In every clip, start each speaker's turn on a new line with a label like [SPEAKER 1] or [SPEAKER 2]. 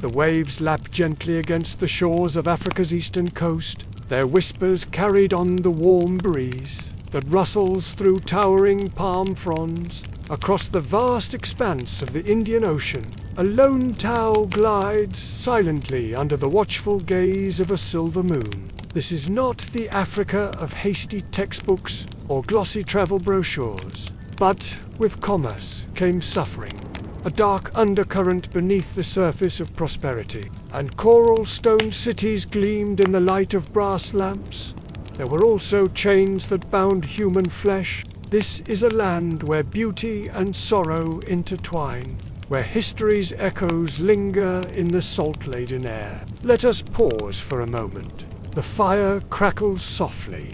[SPEAKER 1] The waves lap gently against the shores of Africa's eastern coast, their whispers carried on the warm breeze that rustles through towering palm fronds. Across the vast expanse of the Indian Ocean, a lone tow glides silently under the watchful gaze of a silver moon. This is not the Africa of hasty textbooks or glossy travel brochures, but with commerce came suffering, a dark undercurrent beneath the surface of prosperity, and coral stone cities gleamed in the light of brass lamps. There were also chains that bound human flesh. This is a land where beauty and sorrow intertwine, where history's echoes linger in the salt-laden air. Let us pause for a moment. The fire crackles softly,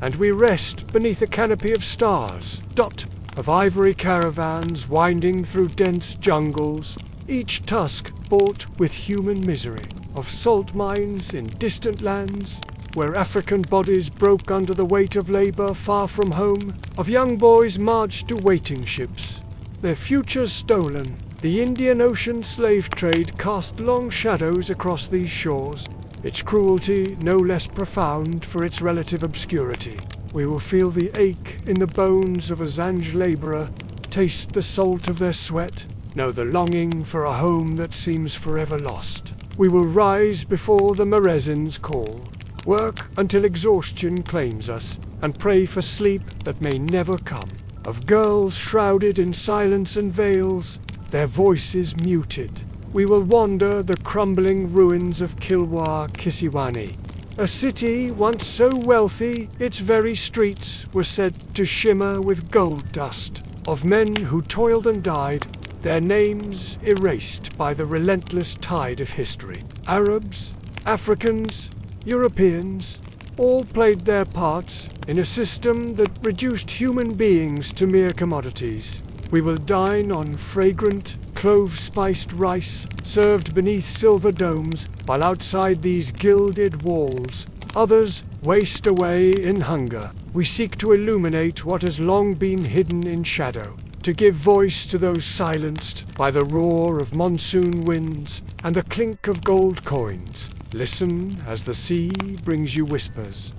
[SPEAKER 1] and we rest beneath a canopy of stars, dot of ivory caravans winding through dense jungles, each tusk bought with human misery, of salt mines in distant lands, where African bodies broke under the weight of labor far from home, of young boys marched to waiting ships, their futures stolen. The Indian Ocean slave trade cast long shadows across these shores, its cruelty no less profound for its relative obscurity. We will feel the ache in the bones of a Zanj laborer, taste the salt of their sweat, know the longing for a home that seems forever lost. We will rise before the Marezin's call, work until exhaustion claims us, and pray for sleep that may never come. Of girls shrouded in silence and veils, their voices muted, we will wander the crumbling ruins of Kilwa Kisiwani, a city once so wealthy its very streets were said to shimmer with gold dust, of men who toiled and died, their names erased by the relentless tide of history. Arabs, Africans, Europeans, all played their parts in a system that reduced human beings to mere commodities. We will dine on fragrant, clove-spiced rice served beneath silver domes, while outside these gilded walls, others waste away in hunger. We seek to illuminate what has long been hidden in shadow, to give voice to those silenced by the roar of monsoon winds and the clink of gold coins. Listen as the sea brings you whispers,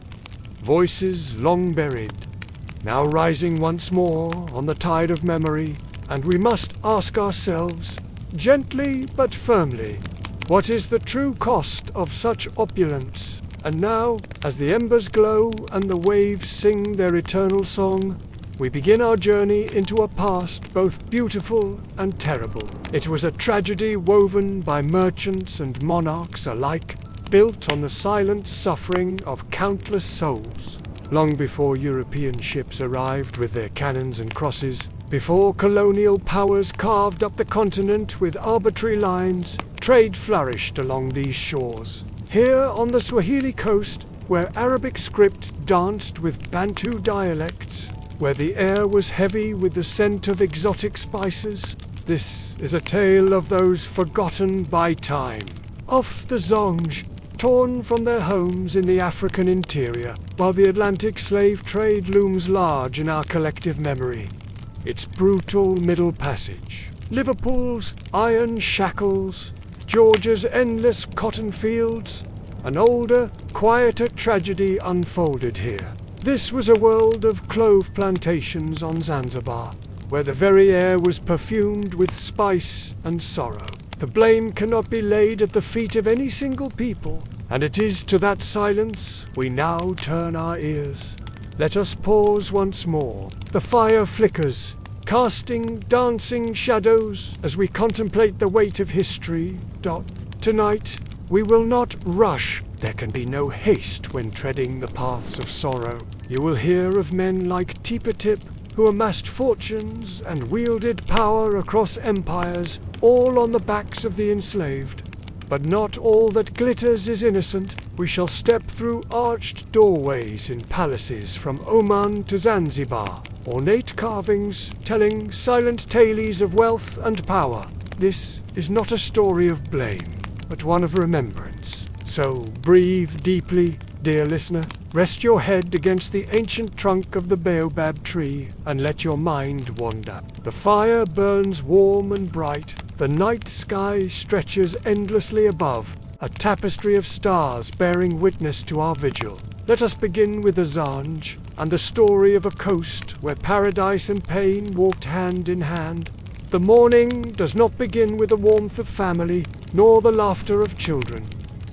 [SPEAKER 1] voices long buried, now rising once more on the tide of memory, and we must ask ourselves, gently but firmly, what is the true cost of such opulence? And now, as the embers glow and the waves sing their eternal song, we begin our journey into a past both beautiful and terrible. It was a tragedy woven by merchants and monarchs alike, built on the silent suffering of countless souls. Long before European ships arrived with their cannons and crosses, before colonial powers carved up the continent with arbitrary lines, trade flourished along these shores. Here on the Swahili coast, where Arabic script danced with Bantu dialects, where the air was heavy with the scent of exotic spices, this is a tale of those forgotten by time. Of the Zonj, torn from their homes in the African interior, while the Atlantic slave trade looms large in our collective memory. Its brutal middle passage, Liverpool's iron shackles, Georgia's endless cotton fields, an older, quieter tragedy unfolded here. This was a world of clove plantations on Zanzibar, where the very air was perfumed with spice and sorrow. The blame cannot be laid at the feet of any single people, and it is to that silence we now turn our ears. Let us pause once more. The fire flickers, casting dancing shadows as we contemplate the weight of history. Tonight, we will not rush. There can be no haste when treading the paths of sorrow. You will hear of men like Tip, who amassed fortunes and wielded power across empires, all on the backs of the enslaved. But not all that glitters is innocent. We shall step through arched doorways in palaces from Oman to Zanzibar, ornate carvings telling silent tales of wealth and power. This is not a story of blame, but one of remembrance. So breathe deeply, dear listener. Rest your head against the ancient trunk of the baobab tree and let your mind wander. The fire burns warm and bright. The night sky stretches endlessly above, a tapestry of stars bearing witness to our vigil. Let us begin with the Zanj and the story of a coast where paradise and pain walked hand in hand. The morning does not begin with the warmth of family, nor the laughter of children.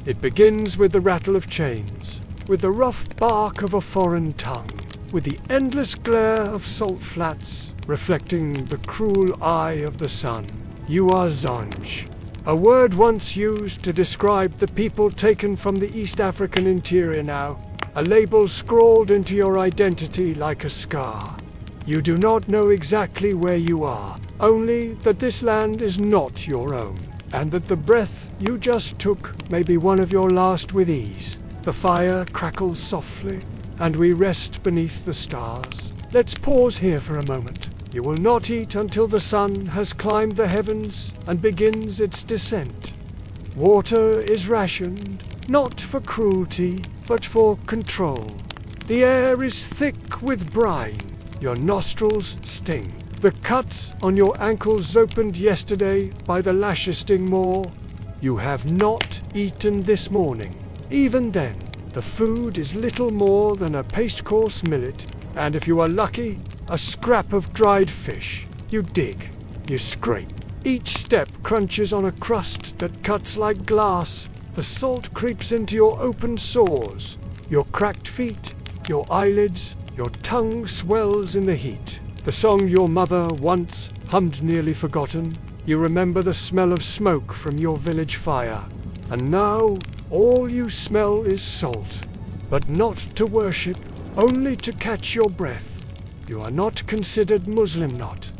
[SPEAKER 1] It begins with the rattle of chains, with the rough bark of a foreign tongue, with the endless glare of salt flats reflecting the cruel eye of the sun. You are Zanj, a word once used to describe the people taken from the East African interior now, a label scrawled into your identity like a scar. You do not know exactly where you are, only that this land is not your own, and that the breath you just took may be one of your last with ease. The fire crackles softly, and we rest beneath the stars. Let's pause here for a moment. You will not eat until the sun has climbed the heavens and begins its descent. Water is rationed, not for cruelty, but for control. The air is thick with brine. Your nostrils sting. The cuts on your ankles opened yesterday by the Lashesting Moor. You have not eaten this morning. Even then, the food is little more than a paste-course millet, and if you are lucky, a scrap of dried fish. You dig, you scrape. Each step crunches on a crust that cuts like glass. The salt creeps into your open sores, your cracked feet, your eyelids, your tongue swells in the heat. The song your mother once hummed nearly forgotten. You remember the smell of smoke from your village fire. And now all you smell is salt, but not to worship, only to catch your breath. You are not considered Muslim not.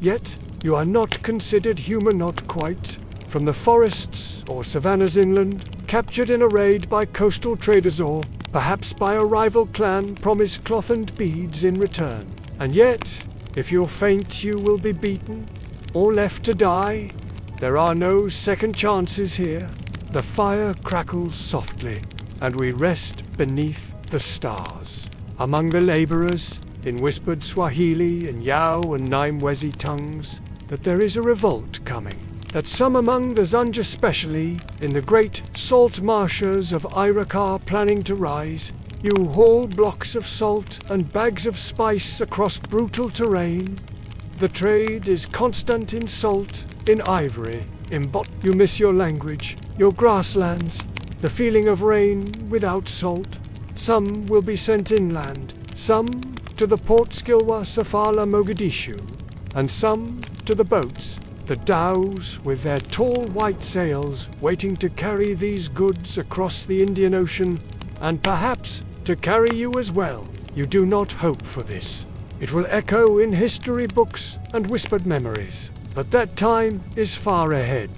[SPEAKER 1] Yet you are not considered human not quite. From the forests or savannas inland, captured in a raid by coastal traders or perhaps by a rival clan, promise cloth and beads in return. And yet, if you're faint you will be beaten, or left to die. There are no second chances here. The fire crackles softly, and we rest beneath the stars. Among the laborers, in whispered Swahili and Yao and Nyamwezi tongues, that there is a revolt coming. That some among the Zanj especially, in the great salt marshes of Iraq are planning to rise. You haul blocks of salt and bags of spice across brutal terrain. The trade is constant in salt, in ivory, in You miss your language, your grasslands, the feeling of rain without salt. Some will be sent inland, some to the Port Skilwa, Safala, Mogadishu, and some to the boats, the dhows with their tall white sails, waiting to carry these goods across the Indian Ocean, and perhaps to carry you as well. You do not hope for this. It will echo in history books and whispered memories. But that time is far ahead.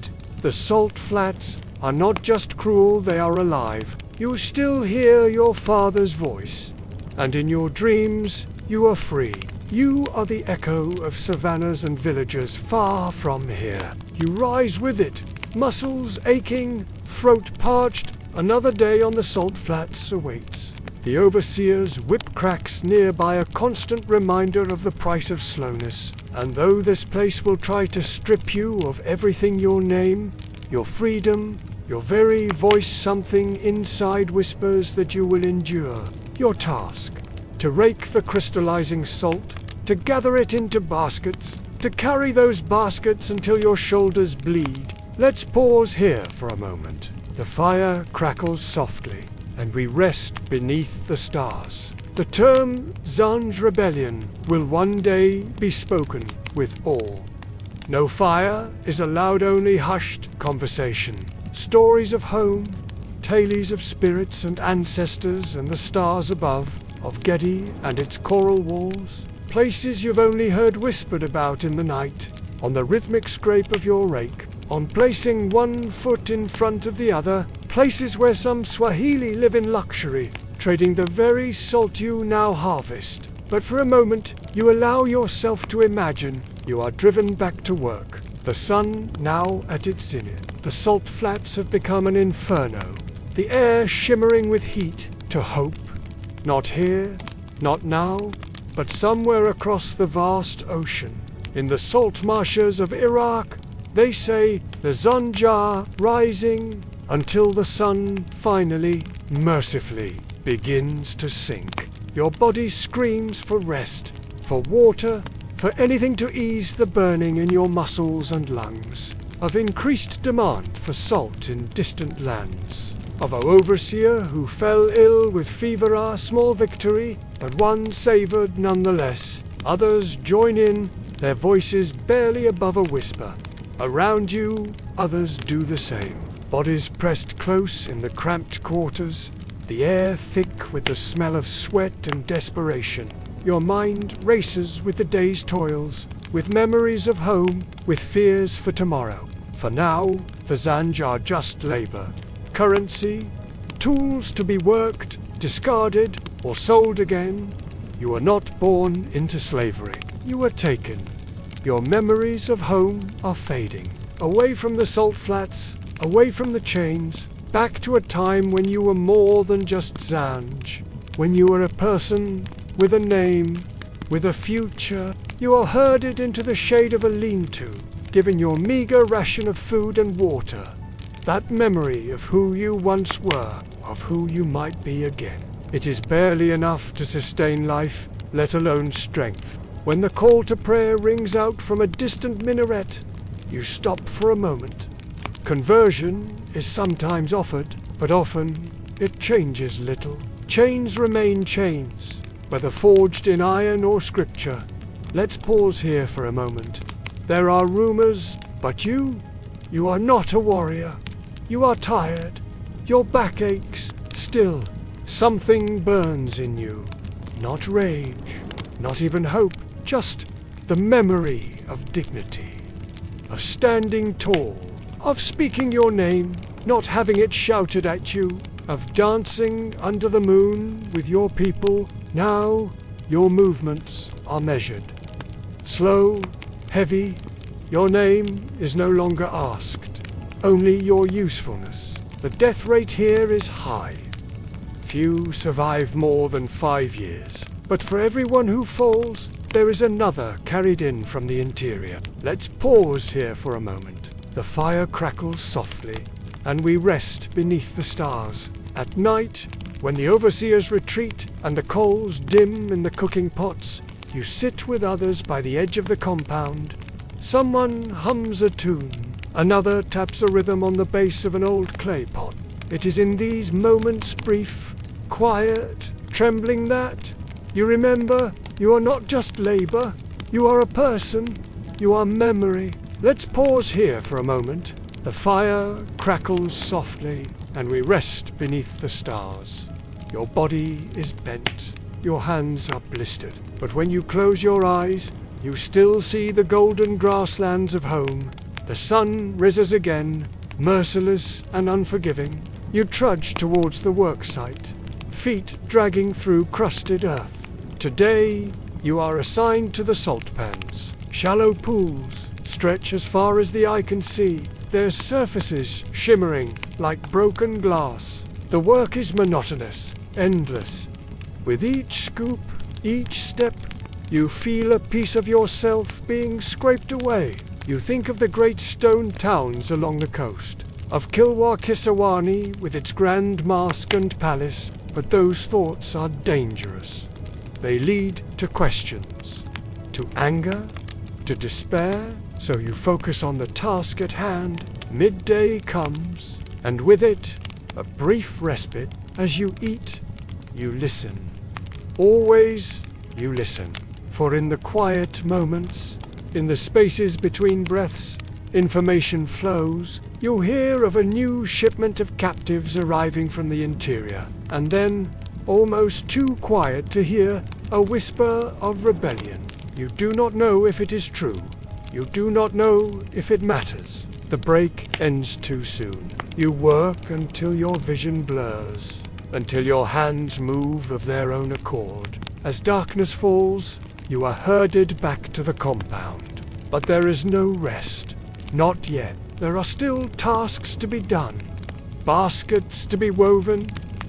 [SPEAKER 1] The salt flats are not just cruel, they are alive. You still hear your father's voice, and in your dreams you are free. You are the echo of savannas and villages far from here. You rise with it, muscles aching, throat parched. Another day on the salt flats awaits. The overseer's whip cracks nearby, a constant reminder of the price of slowness. And though this place will try to strip you of everything, your name, your freedom, your very voice, something inside whispers that you will endure. Your task, to rake the crystallizing salt, to gather it into baskets, to carry those baskets until your shoulders bleed. Let's pause here for a moment. The fire crackles softly, and we rest beneath the stars. The term Zanj Rebellion will one day be spoken with awe. No fire is allowed, only hushed conversation. Stories of home, tales of spirits and ancestors and the stars above, of Gedi and its coral walls, places you've only heard whispered about in the night, on the rhythmic scrape of your rake, on placing one foot in front of the other, places where some Swahili live in luxury, trading the very salt you now harvest. But for a moment, you allow yourself to imagine you are driven back to work. The sun now at its zenith. The salt flats have become an inferno, the air shimmering with heat. To hope, not here, not now, but somewhere across the vast ocean. In the salt marshes of Iraq, They say the Zonja rising until the sun finally, mercifully, begins to sink. Your body screams for rest, for water, for anything to ease the burning in your muscles and lungs, of increased demand for salt in distant lands, of an overseer who fell ill with fever, a small victory, but one savoured nonetheless. Others join in, their voices barely above a whisper. Around you, others do the same. Bodies pressed close in the cramped quarters, the air thick with the smell of sweat and desperation. Your mind races with the day's toils, with memories of home, with fears for tomorrow. For now, the Zanj are just labor, currency, tools to be worked, discarded, or sold again. You are not born into slavery. You are taken. Your memories of home are fading. Away from the salt flats, away from the chains, back to a time when you were more than just Zanj, when you were a person with a name, with a future. You are herded into the shade of a lean-to, given your meager ration of food and water. That memory of who you once were, of who you might be again. It is barely enough to sustain life, let alone strength. When the call to prayer rings out from a distant minaret, you stop for a moment. Conversion is sometimes offered, but often it changes little. Chains remain chains, whether forged in iron or scripture. Let's pause here for a moment. There are rumors, but you are not a warrior. You are tired. Your back aches. Still, something burns in you. Not rage, not even hope, just the memory of dignity, of standing tall, of speaking your name, not having it shouted at you, of dancing under the moon with your people. Now, your movements are measured. Slow, heavy, your name is no longer asked, only your usefulness. The death rate here is high. Few survive more than 5 years, but for everyone who falls, there is another carried in from the interior. Let's pause here for a moment. The fire crackles softly, and we rest beneath the stars. At night, when the overseers retreat and the coals dim in the cooking pots, you sit with others by the edge of the compound. Someone hums a tune, another taps a rhythm on the base of an old clay pot. It is in these moments, brief, quiet, trembling, that you remember you are not just labor, you are a person, you are memory. Let's pause here for a moment. The fire crackles softly, and we rest beneath the stars. Your body is bent, your hands are blistered, but when you close your eyes, you still see the golden grasslands of home. The sun rises again, merciless and unforgiving. You trudge towards the worksite, feet dragging through crusted earth. Today, you are assigned to the salt pans. Shallow pools stretch as far as the eye can see, their surfaces shimmering like broken glass. The work is monotonous, endless. With each scoop, each step, you feel a piece of yourself being scraped away. You think of the great stone towns along the coast, of Kilwa Kisawani with its grand mosque and palace, but those thoughts are dangerous. They lead to questions, to anger, to despair, so you focus on the task at hand. Midday comes, and with it, a brief respite. As you eat, you listen. Always you listen, for in the quiet moments, in the spaces between breaths, information flows. You hear of a new shipment of captives arriving from the interior, and then, almost too quiet to hear, a whisper of rebellion. You do not know if it is true. You do not know if it matters. The break ends too soon. You work until your vision blurs, until your hands move of their own accord. As darkness falls, you are herded back to the compound. But there is no rest. Not yet. There are still tasks to be done. Baskets to be woven,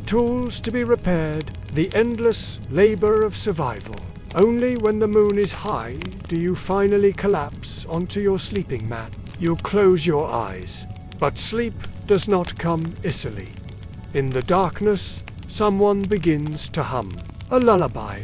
[SPEAKER 1] tools to be repaired, the endless labor of survival. Only when the moon is high do you finally collapse onto your sleeping mat. You close your eyes, but sleep does not come easily. In the darkness, someone begins to hum a lullaby,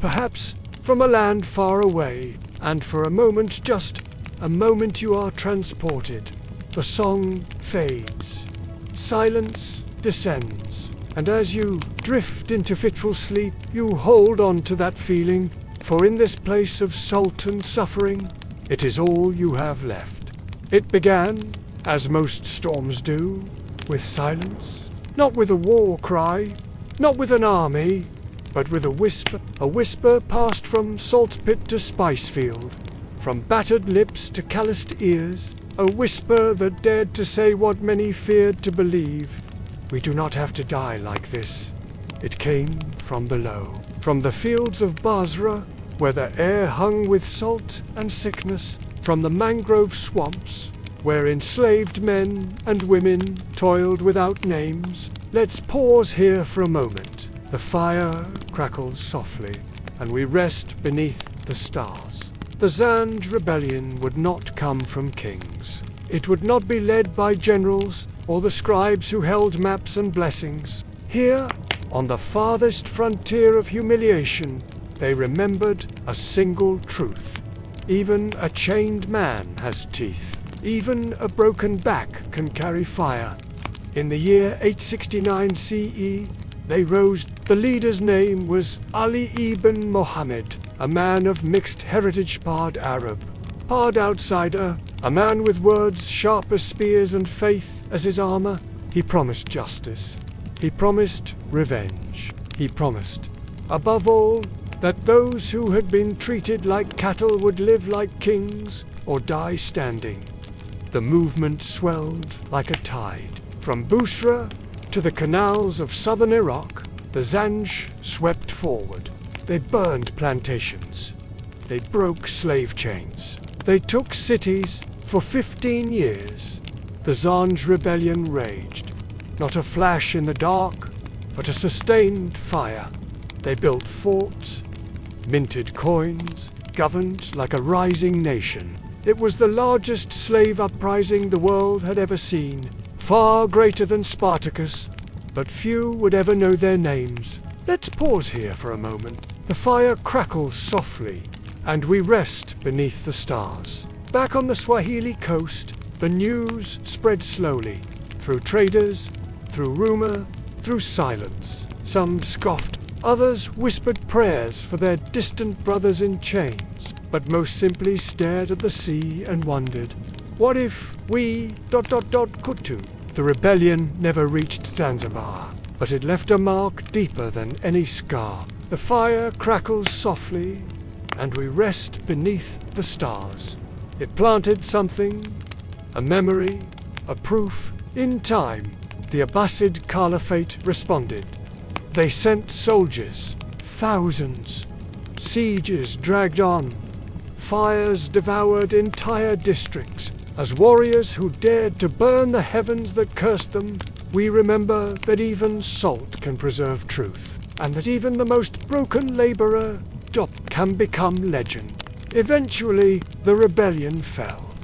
[SPEAKER 1] perhaps from a land far away, and for a moment, just a moment, you are transported. The song fades. Silence descends. And as you drift into fitful sleep, you hold on to that feeling, for in this place of salt and suffering, it is all you have left. It began, as most storms do, with silence, not with a war cry, not with an army, but with a whisper passed from salt pit to spice field, from battered lips to calloused ears, a whisper that dared to say what many feared to believe. We do not have to die like this. It came from below, from the fields of Basra, where the air hung with salt and sickness, from the mangrove swamps, where enslaved men and women toiled without names. Let's pause here for a moment. The fire crackles softly, and we rest beneath the stars. The Zanj rebellion would not come from kings. It would not be led by generals or the scribes who held maps and blessings. Here, on the farthest frontier of humiliation, they remembered a single truth. Even a chained man has teeth. Even a broken back can carry fire. In the year 869 CE, they rose. The leader's name was Ali ibn Mohammed, a man of mixed heritage, part Arab, part outsider, a man with words sharp as spears and faith as his armor. He promised justice. He promised revenge. He promised, above all, that those who had been treated like cattle would live like kings or die standing. The movement swelled like a tide. From Busra to the canals of southern Iraq, the Zanj swept forward. They burned plantations. They broke slave chains. They took cities. For 15 years, the Zanj rebellion raged. Not a flash in the dark, but a sustained fire. They built forts, minted coins, governed like a rising nation. It was the largest slave uprising the world had ever seen, far greater than Spartacus, but few would ever know their names. Let's pause here for a moment. The fire crackles softly, and we rest beneath the stars. Back on the Swahili coast, the news spread slowly, through traders, through rumor, through silence. Some scoffed, others whispered prayers for their distant brothers in chains, but most simply stared at the sea and wondered, what if we... Kutu? The rebellion never reached Zanzibar, but it left a mark deeper than any scar. The fire crackles softly, and we rest beneath the stars. It planted something, a memory, a proof. In time, the Abbasid Caliphate responded. They sent soldiers, thousands. Sieges dragged on. Fires devoured entire districts. As warriors who dared to burn the heavens that cursed them, we remember that even salt can preserve truth, and that even the most broken laborer can become legend. Eventually, the rebellion fell.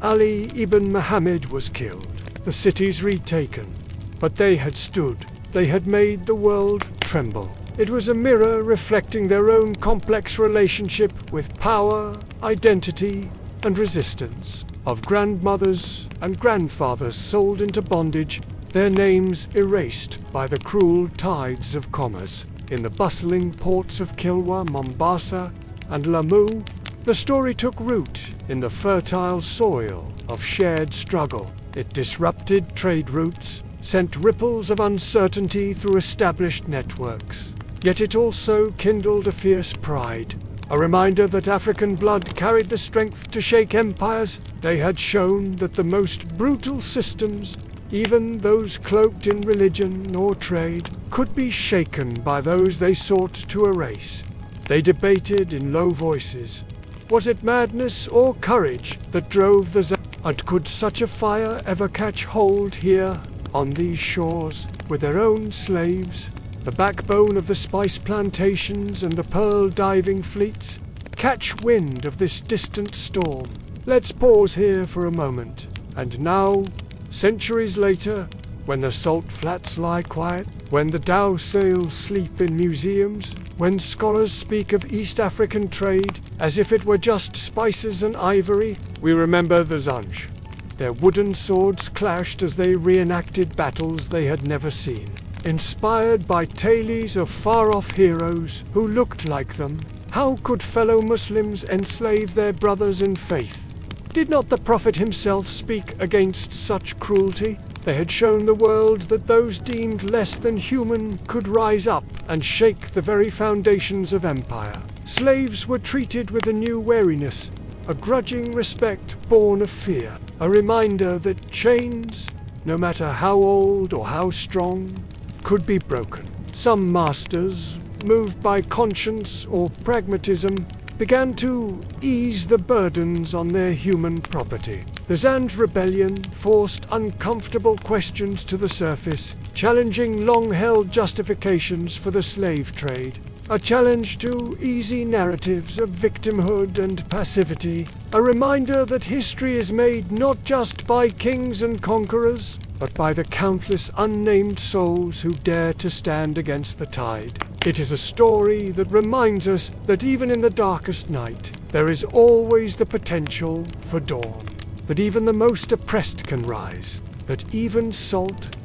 [SPEAKER 1] Ali ibn Muhammad was killed, the cities retaken, but they had stood. They had made the world tremble. It was a mirror reflecting their own complex relationship with power, identity, and resistance. Of grandmothers and grandfathers sold into bondage, their names erased by the cruel tides of commerce. In the bustling ports of Kilwa, Mombasa, and Lamu, the story took root in the fertile soil of shared struggle. It disrupted trade routes, sent ripples of uncertainty through established networks. Yet it also kindled a fierce pride, a reminder that African blood carried the strength to shake empires. They had shown that the most brutal systems, even those cloaked in religion or trade, could be shaken by those they sought to erase. They debated in low voices. Was it madness or courage that drove the and could such a fire ever catch hold here, on these shores, with their own slaves, the backbone of the spice plantations and the pearl diving fleets, catch wind of this distant storm? Let's pause here for a moment. And now, centuries later, when the salt flats lie quiet, when the dhow sails sleep in museums, when scholars speak of East African trade as if it were just spices and ivory, we remember the Zanj. Their wooden swords clashed as they reenacted battles they had never seen. Inspired by tales of far-off heroes who looked like them, how could fellow Muslims enslave their brothers in faith? Did not the Prophet himself speak against such cruelty? They had shown the world that those deemed less than human could rise up and shake the very foundations of empire. Slaves were treated with a new wariness, a grudging respect born of fear, a reminder that chains, no matter how old or how strong, could be broken. Some masters, moved by conscience or pragmatism, began to ease the burdens on their human property. The Zanj rebellion forced uncomfortable questions to the surface, challenging long-held justifications for the slave trade. A challenge to easy narratives of victimhood and passivity. A reminder that history is made not just by kings and conquerors, but by the countless unnamed souls who dare to stand against the tide. It is a story that reminds us that even in the darkest night, there is always the potential for dawn. That even the most oppressed can rise. That even salt,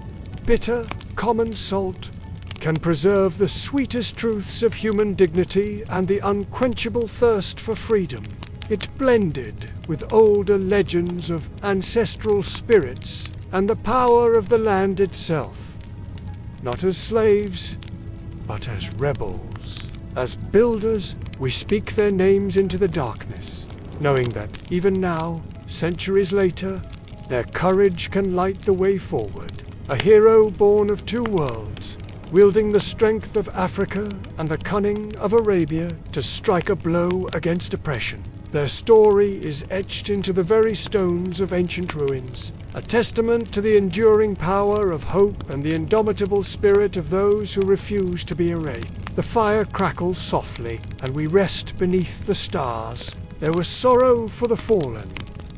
[SPEAKER 1] bitter, common salt, can preserve the sweetest truths of human dignity and the unquenchable thirst for freedom. It blended with older legends of ancestral spirits and the power of the land itself. Not as slaves, but as rebels. As builders, we speak their names into the darkness, knowing that even now, centuries later, their courage can light the way forward. A hero born of two worlds, wielding the strength of Africa and the cunning of Arabia to strike a blow against oppression. Their story is etched into the very stones of ancient ruins, a testament to the enduring power of hope and the indomitable spirit of those who refuse to be erased. The fire crackles softly, and we rest beneath the stars. There was sorrow for the fallen,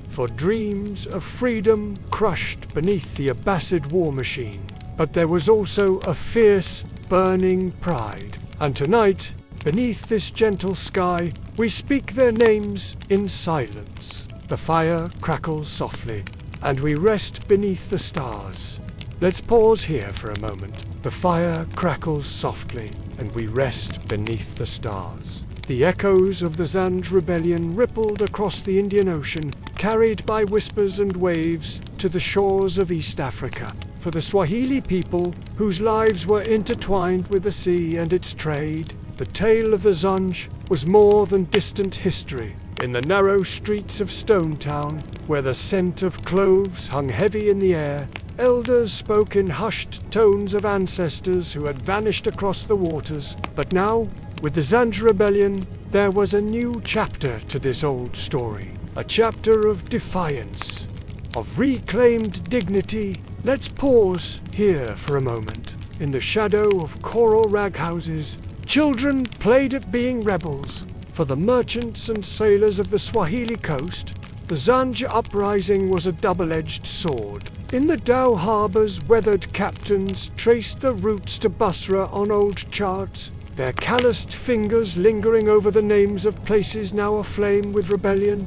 [SPEAKER 1] for dreams of freedom crushed beneath the Abbasid war machine. But there was also a fierce, burning pride. And tonight, beneath this gentle sky, we speak their names in silence. The fire crackles softly, and we rest beneath the stars. Let's pause here for a moment. The fire crackles softly, and we rest beneath the stars. The echoes of the Zanj rebellion rippled across the Indian Ocean, carried by whispers and waves to the shores of East Africa. For the Swahili people, whose lives were intertwined with the sea and its trade, the tale of the Zanj was more than distant history. In the narrow streets of Stone Town, where the scent of cloves hung heavy in the air, elders spoke in hushed tones of ancestors who had vanished across the waters. But now, with the Zanj rebellion, there was a new chapter to this old story. A chapter of defiance, of reclaimed dignity. Let's pause here for a moment. In the shadow of coral rag houses, children played at being rebels. For the merchants and sailors of the Swahili coast, the Zanj uprising was a double-edged sword. In the dhow harbors, weathered captains traced the routes to Basra on old charts, their calloused fingers lingering over the names of places now aflame with rebellion.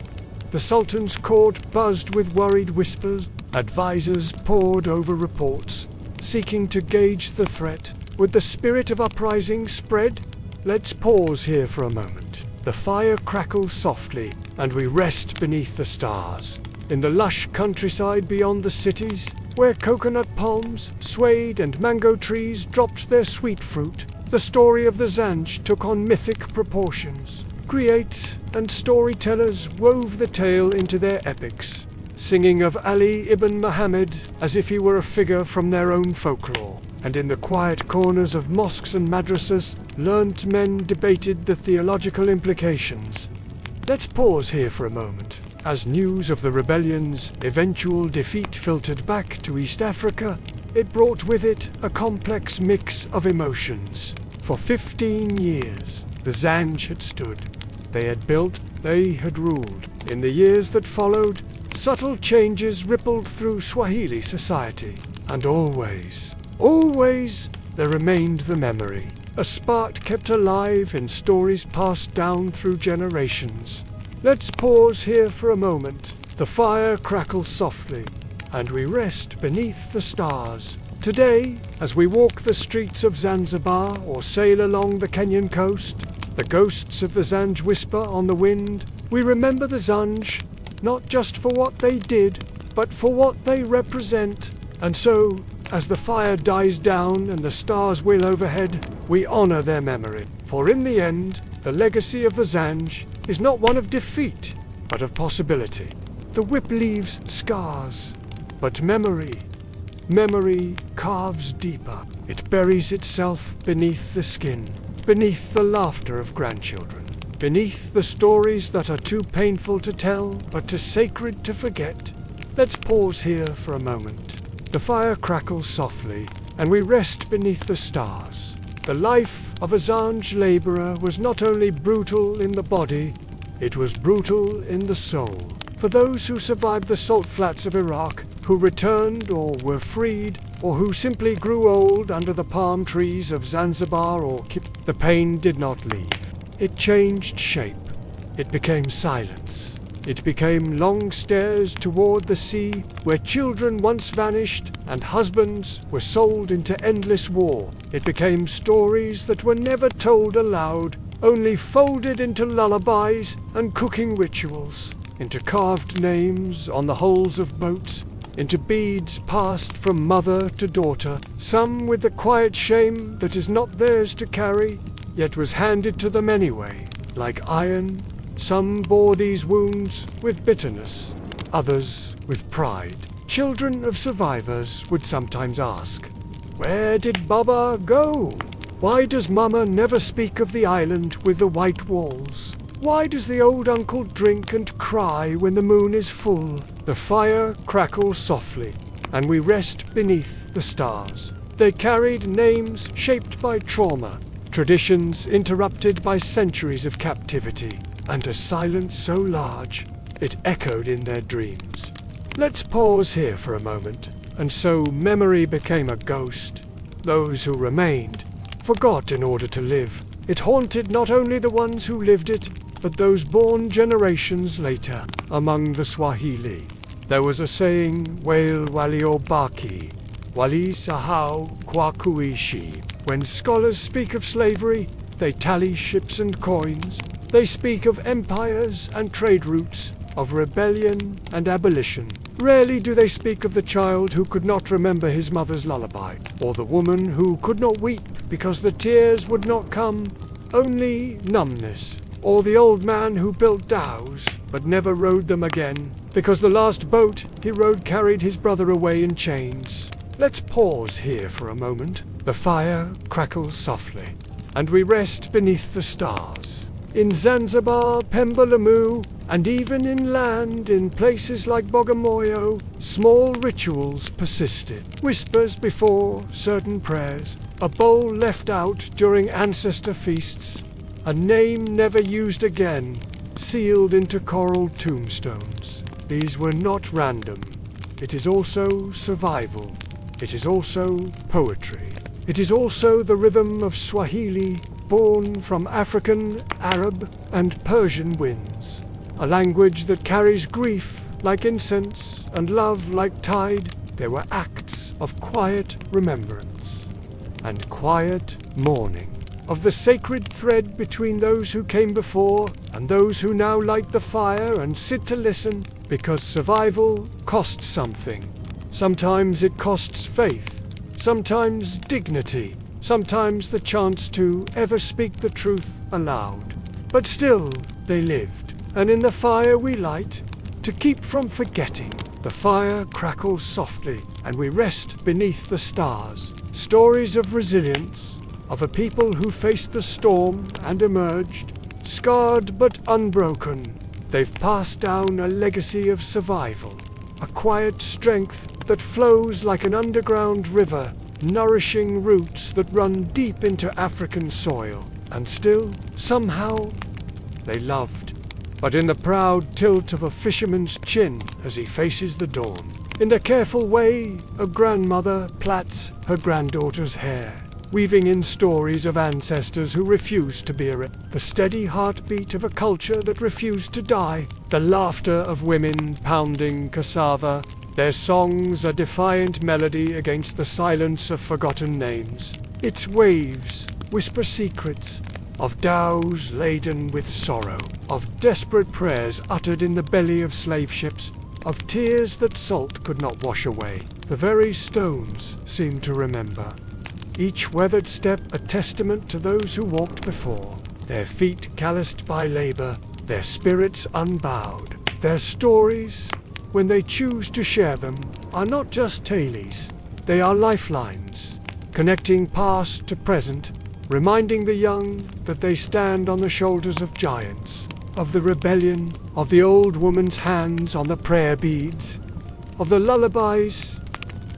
[SPEAKER 1] The Sultan's court buzzed with worried whispers. Advisors pored over reports, seeking to gauge the threat. Would the spirit of uprising spread? Let's pause here for a moment. The fire crackles softly, and we rest beneath the stars. In the lush countryside beyond the cities, where coconut palms swayed and mango trees dropped their sweet fruit, the story of the Zanj took on mythic proportions. Creates and storytellers wove the tale into their epics, singing of Ali ibn Muhammad as if he were a figure from their own folklore. And in the quiet corners of mosques and madrasas, learned men debated the theological implications. Let's pause here for a moment. As news of the rebellion's eventual defeat filtered back to East Africa, it brought with it a complex mix of emotions. For 15 years, the Zanj had stood, They had built, they had ruled. In the years that followed, subtle changes rippled through Swahili society. And always, always, there remained the memory. A spark kept alive in stories passed down through generations. Let's pause here for a moment. The fire crackles softly, and we rest beneath the stars. Today, as we walk the streets of Zanzibar or sail along the Kenyan coast, the ghosts of the Zanj whisper on the wind. We remember the Zanj, not just for what they did, but for what they represent. And so, as the fire dies down and the stars wheel overhead, we honor their memory. For in the end, the legacy of the Zanj is not one of defeat, but of possibility. The whip leaves scars, but memory carves deeper. It buries itself beneath the skin, beneath the laughter of grandchildren, beneath the stories that are too painful to tell, but too sacred to forget. Let's pause here for a moment. The fire crackles softly, and we rest beneath the stars. The life of a Zanj laborer was not only brutal in the body, it was brutal in the soul. For those who survived the salt flats of Iraq, who returned or were freed, or who simply grew old under the palm trees of Zanzibar or Kip, the pain did not leave. It changed shape. It became silence. It became long stares toward the sea, where children once vanished and husbands were sold into endless war. It became stories that were never told aloud, only folded into lullabies and cooking rituals, into carved names on the hulls of boats, into beads passed from mother to daughter, some with the quiet shame that is not theirs to carry, yet was handed to them anyway. Like iron, some bore these wounds with bitterness, others with pride. Children of survivors would sometimes ask, "Where did Baba go? Why does Mama never speak of the island with the white walls? Why does the old uncle drink and cry when the moon is full?" The fire crackles softly, and we rest beneath the stars. They carried names shaped by trauma, traditions interrupted by centuries of captivity, and a silence so large it echoed in their dreams. Let's pause here for a moment. And so memory became a ghost. Those who remained forgot in order to live. It haunted not only the ones who lived it, but those born generations later. Among the Swahili, there was a saying, "Wale waliobaki, wali sahau kwa kuishi." When scholars speak of slavery, they tally ships and coins. They speak of empires and trade routes, of rebellion and abolition. Rarely do they speak of the child who could not remember his mother's lullaby, or the woman who could not weep because the tears would not come, only numbness, or the old man who built dhows but never rowed them again, because the last boat he rowed carried his brother away in chains. Let's pause here for a moment. The fire crackles softly, and we rest beneath the stars. In Zanzibar, Pemba Lamu, and even inland in places like Bagamoyo, small rituals persisted. Whispers before certain prayers, a bowl left out during ancestor feasts, a name never used again, sealed into coral tombstones. These were not random. It is also survival. It is also poetry. It is also the rhythm of Swahili, born from African, Arab, and Persian winds. A language that carries grief like incense and love like tide. There were acts of quiet remembrance and quiet mourning, of the sacred thread between those who came before and those who now light the fire and sit to listen, because survival costs something. Sometimes it costs faith, sometimes dignity, sometimes the chance to ever speak the truth aloud. But still, they lived. And in the fire we light, to keep from forgetting, the fire crackles softly, and we rest beneath the stars. Stories of resilience, of a people who faced the storm and emerged, scarred but unbroken. They've passed down a legacy of survival, a quiet strength that flows like an underground river, nourishing roots that run deep into African soil. And still, somehow, they loved, but in the proud tilt of a fisherman's chin as he faces the dawn. In the careful way a grandmother plats her granddaughter's hair, weaving in stories of ancestors who refused to be erased, the steady heartbeat of a culture that refused to die, the laughter of women pounding cassava, their songs a defiant melody against the silence of forgotten names. Its waves whisper secrets of dhows laden with sorrow, of desperate prayers uttered in the belly of slave ships, of tears that salt could not wash away. The very stones seem to remember, each weathered step a testament to those who walked before, their feet calloused by labor, their spirits unbowed. Their stories, when they choose to share them, are not just tales, they are lifelines, connecting past to present, reminding the young that they stand on the shoulders of giants, of the rebellion, of the old woman's hands on the prayer beads, of the lullabies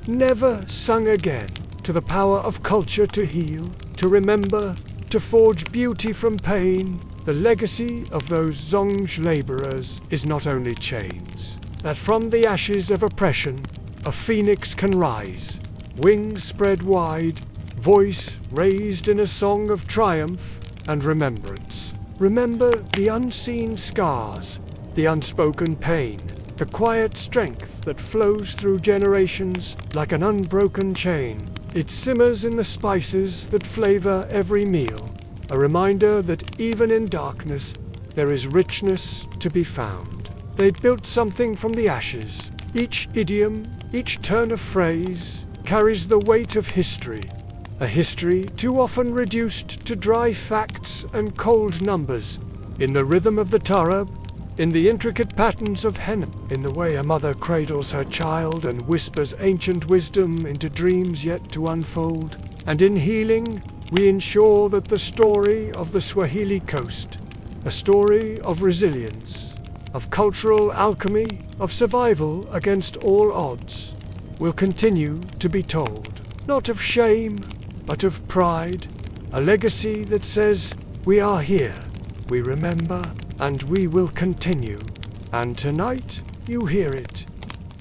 [SPEAKER 1] never sung again, to the power of culture to heal, to remember, to forge beauty from pain. The legacy of those Zongj laborers is not only chains, that from the ashes of oppression a phoenix can rise, wings spread wide, voice raised in a song of triumph and remembrance. Remember the unseen scars, the unspoken pain, the quiet strength that flows through generations like an unbroken chain. It simmers in the spices that flavor every meal, a reminder that even in darkness there is richness to be found. They built something from the ashes. Each idiom, each turn of phrase carries the weight of history, a history too often reduced to dry facts and cold numbers. In the rhythm of the tarab, in the intricate patterns of henna, in the way a mother cradles her child and whispers ancient wisdom into dreams yet to unfold, and in healing, we ensure that the story of the Swahili coast, a story of resilience, of cultural alchemy, of survival against all odds, will continue to be told. Not of shame, but of pride, a legacy that says, we are here, we remember, and we will continue. And tonight, you hear it,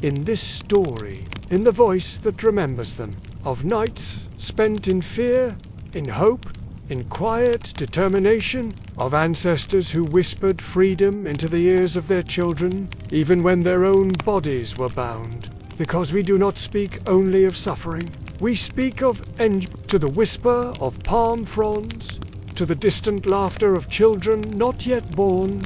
[SPEAKER 1] in this story, in the voice that remembers them, of nights spent in fear, in hope, in quiet determination, of ancestors who whispered freedom into the ears of their children, even when their own bodies were bound. Because we do not speak only of suffering, we speak of end, to the whisper of palm fronds, to the distant laughter of children not yet born,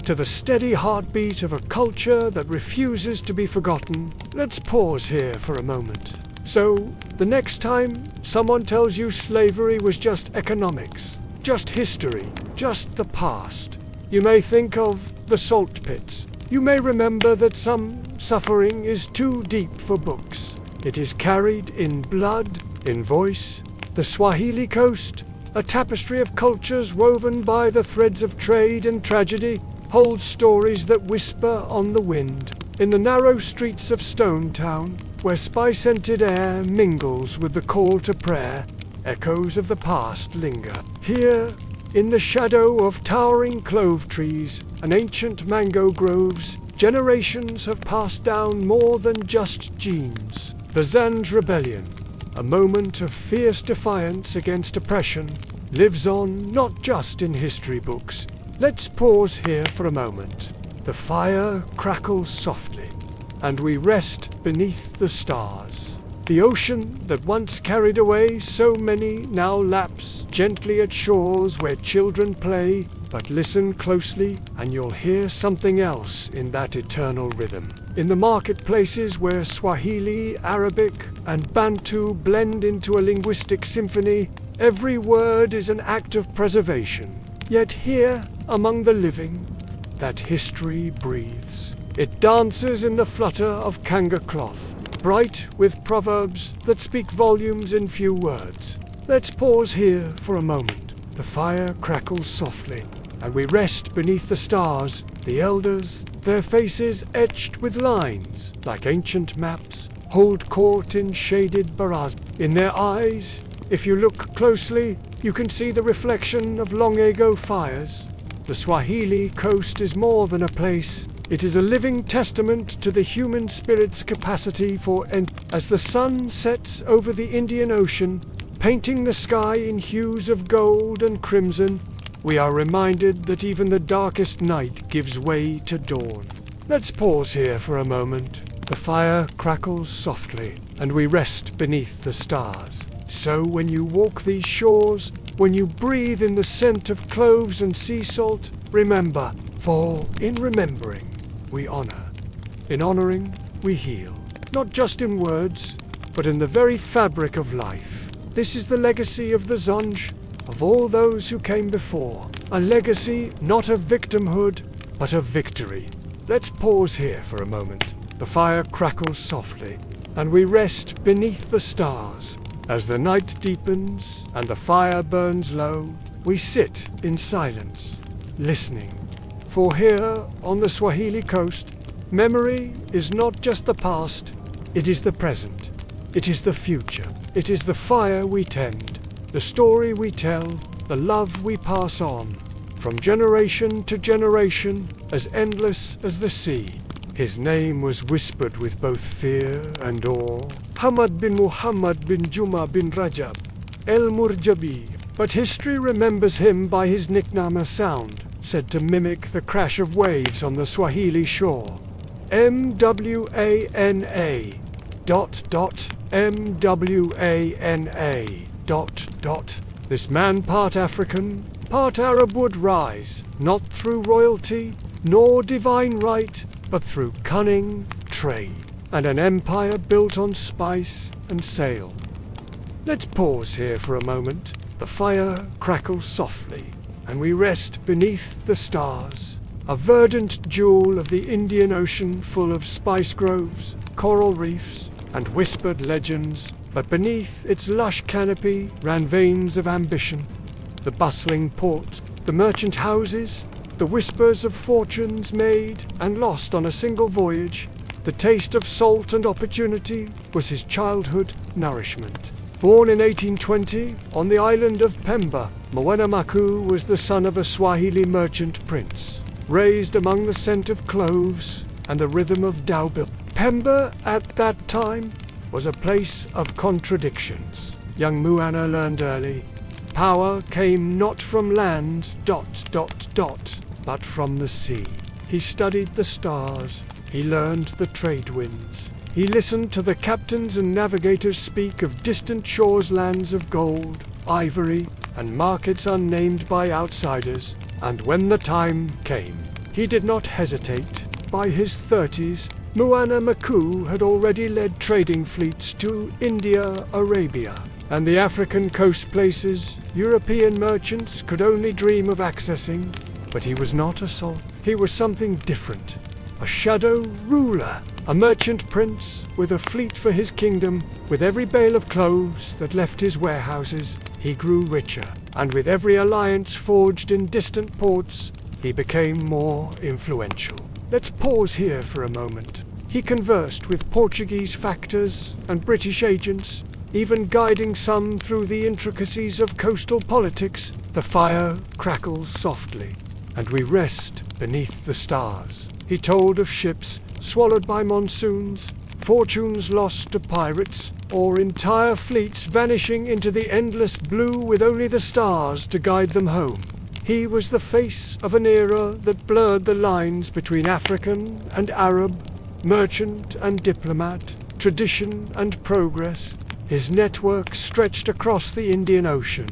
[SPEAKER 1] to the steady heartbeat of a culture that refuses to be forgotten. Let's pause here for a moment. So, the next time someone tells you slavery was just economics, just history, just the past, you may think of the salt pits. You may remember that some suffering is too deep for books. It is carried in blood, in voice. The Swahili coast, a tapestry of cultures woven by the threads of trade and tragedy, holds stories that whisper on the wind. In the narrow streets of Stone Town, where spice-scented air mingles with the call to prayer, echoes of the past linger. Here, in the shadow of towering clove trees and ancient mango groves, generations have passed down more than just genes. The Zanj Rebellion, a moment of fierce defiance against oppression, lives on not just in history books. Let's pause here for a moment. The fire crackles softly, and we rest beneath the stars. The ocean that once carried away so many now laps gently at shores where children play. But listen closely, and you'll hear something else in that eternal rhythm. In the marketplaces where Swahili, Arabic, and Bantu blend into a linguistic symphony, every word is an act of preservation. Yet here, among the living, that history breathes. It dances in the flutter of kanga cloth, bright with proverbs that speak volumes in few words. Let's pause here for a moment. The fire crackles softly, and we rest beneath the stars. The elders, their faces etched with lines like ancient maps, hold court in shaded baraz. In their eyes, if you look closely, you can see the reflection of long ago fires, The Swahili coast is more than a place. It is a living testament to the human spirit's capacity for as the sun sets over the Indian Ocean, painting the sky in hues of gold and crimson, we are reminded that even the darkest night gives way to dawn. Let's pause here for a moment. The fire crackles softly, and we rest beneath the stars. So when you walk these shores, when you breathe in the scent of cloves and sea salt, remember, for in remembering, we honor. In honoring, we heal. Not just in words, but in the very fabric of life. This is the legacy of the Zonj, of all those who came before. A legacy not of victimhood, but of victory. Let's pause here for a moment. The fire crackles softly, and we rest beneath the stars. As the night deepens and the fire burns low, we sit in silence, listening. For here, on the Swahili coast, memory is not just the past, it is the present. It is the future. It is the fire we tend, the story we tell, the love we pass on, from generation to generation, as endless as the sea. His name was whispered with both fear and awe. Hamad bin Muhammad bin Juma bin Rajab, El Murjabi. But history remembers him by his nickname sound, said to mimic the crash of waves on the Swahili shore. MWANA. MWANA. This man, part African, part Arab, would rise, not through royalty, nor divine right, but through cunning, trade, and an empire built on spice and sail. Let's pause here for a moment. The fire crackles softly, and we rest beneath the stars, a verdant jewel of the Indian Ocean full of spice groves, coral reefs, and whispered legends, but beneath its lush canopy ran veins of ambition. The bustling ports, the merchant houses, the whispers of fortunes made and lost on a single voyage, the taste of salt and opportunity was his childhood nourishment. Born in 1820 on the island of Pemba, Mwena Maku was the son of a Swahili merchant prince, raised among the scent of cloves and the rhythm of dowbill. Pemba, at that time, was a place of contradictions. Young Mwena learned early. Power came not from land, but from the sea. He studied the stars. He learned the trade winds. He listened to the captains and navigators speak of distant shores, lands of gold, ivory, and markets unnamed by outsiders. And when the time came, he did not hesitate. By his 30s, Mwena Maku had already led trading fleets to India, Arabia, and the African coast places European merchants could only dream of accessing. But he was not a sultan. He was something different. A shadow ruler, a merchant prince with a fleet for his kingdom. With every bale of cloves that left his warehouses, he grew richer. And with every alliance forged in distant ports, he became more influential. Let's pause here for a moment. He conversed with Portuguese factors and British agents, even guiding some through the intricacies of coastal politics. The fire crackles softly, and we rest beneath the stars. He told of ships swallowed by monsoons, fortunes lost to pirates, or entire fleets vanishing into the endless blue with only the stars to guide them home. He was the face of an era that blurred the lines between African and Arab, merchant and diplomat, tradition and progress. His network stretched across the Indian Ocean.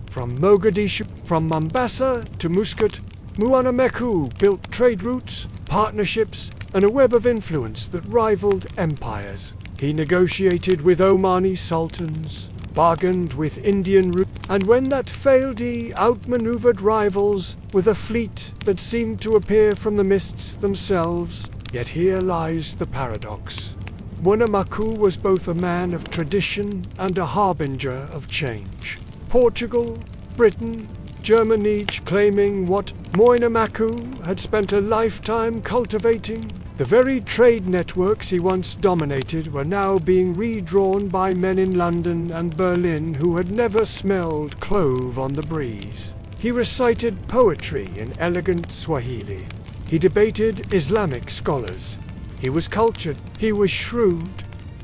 [SPEAKER 1] From Mogadishu, from Mombasa to Muscat, Mwena Maku built trade routes, partnerships, and a web of influence that rivaled empires. He negotiated with Omani sultans, bargained with Indian rulers, and when that failed, he outmaneuvered rivals with a fleet that seemed to appear from the mists themselves. Yet here lies the paradox. Mwena Maku was both a man of tradition and a harbinger of change. Portugal, Britain, Germany each claiming what Mwena Maku had spent a lifetime cultivating. The very trade networks he once dominated were now being redrawn by men in London and Berlin who had never smelled clove on the breeze. He recited poetry in elegant Swahili. He debated Islamic scholars. He was cultured, he was shrewd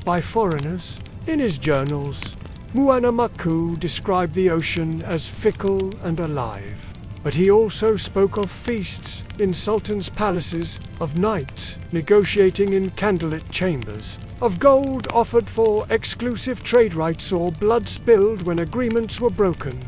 [SPEAKER 1] by foreigners. In his journals, Moana Maku described the ocean as fickle and alive. But he also spoke of feasts in sultans' palaces, of knights negotiating in candlelit chambers, of gold offered for exclusive trade rights or blood spilled when agreements were broken.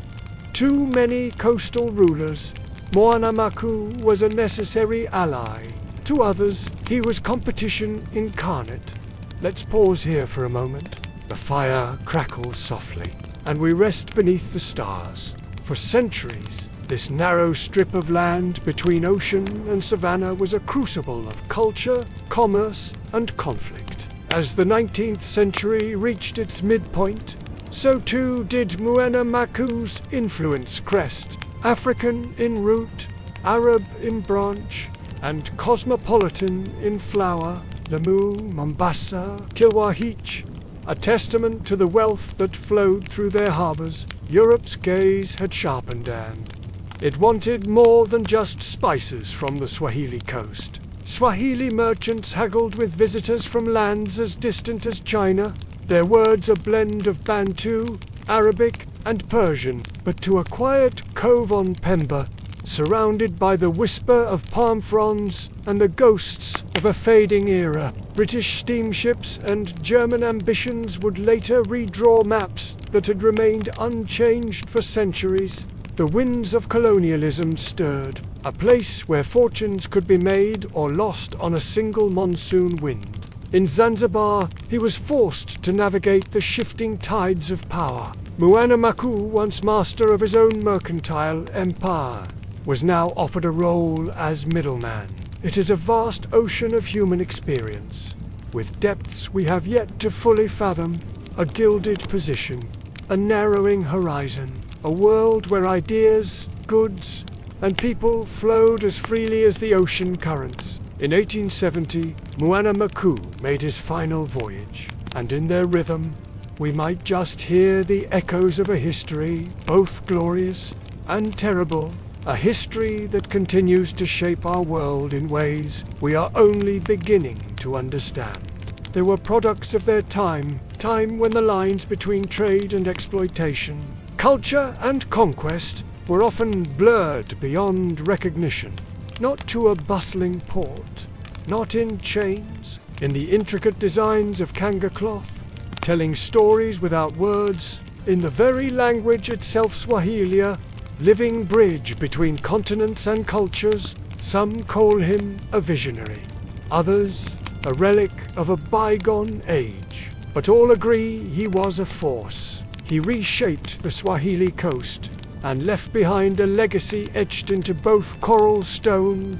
[SPEAKER 1] To many coastal rulers, Moana Maku was a necessary ally. To others, he was competition incarnate. Let's pause here for a moment. The fire crackles softly, and we rest beneath the stars. For centuries, this narrow strip of land between ocean and savannah was a crucible of culture, commerce, and conflict. As the 19th century reached its midpoint, so too did Moana Maku's influence crest, African in root, Arab in branch, and cosmopolitan in flower. Lamu, Mombasa, Kilwahich, a testament to the wealth that flowed through their harbors, Europe's gaze had sharpened and it wanted more than just spices from the Swahili coast. Swahili merchants haggled with visitors from lands as distant as China, their words a blend of Bantu, Arabic, and Persian, but to a quiet cove on Pemba, surrounded by the whisper of palm fronds and the ghosts of a fading era, British steamships and German ambitions would later redraw maps that had remained unchanged for centuries. The winds of colonialism stirred, a place where fortunes could be made or lost on a single monsoon wind. In Zanzibar, he was forced to navigate the shifting tides of power. Moana Maku, once master of his own mercantile empire, was now offered a role as middleman. It is a vast ocean of human experience, with depths we have yet to fully fathom, a gilded position, a narrowing horizon, a world where ideas, goods, and people flowed as freely as the ocean currents. In 1870, Moana Maku made his final voyage, and in their rhythm, we might just hear the echoes of a history, both glorious and terrible, a history that continues to shape our world in ways we are only beginning to understand. They were products of their time when the lines between trade and exploitation, culture and conquest were often blurred beyond recognition. Not to a bustling port, not in chains, in the intricate designs of kanga cloth, telling stories without words, in the very language itself, Swahili, living bridge between continents and cultures. Some call him a visionary, others a relic of a bygone age, but all agree he was a force. He reshaped the Swahili coast and left behind a legacy etched into both coral stone,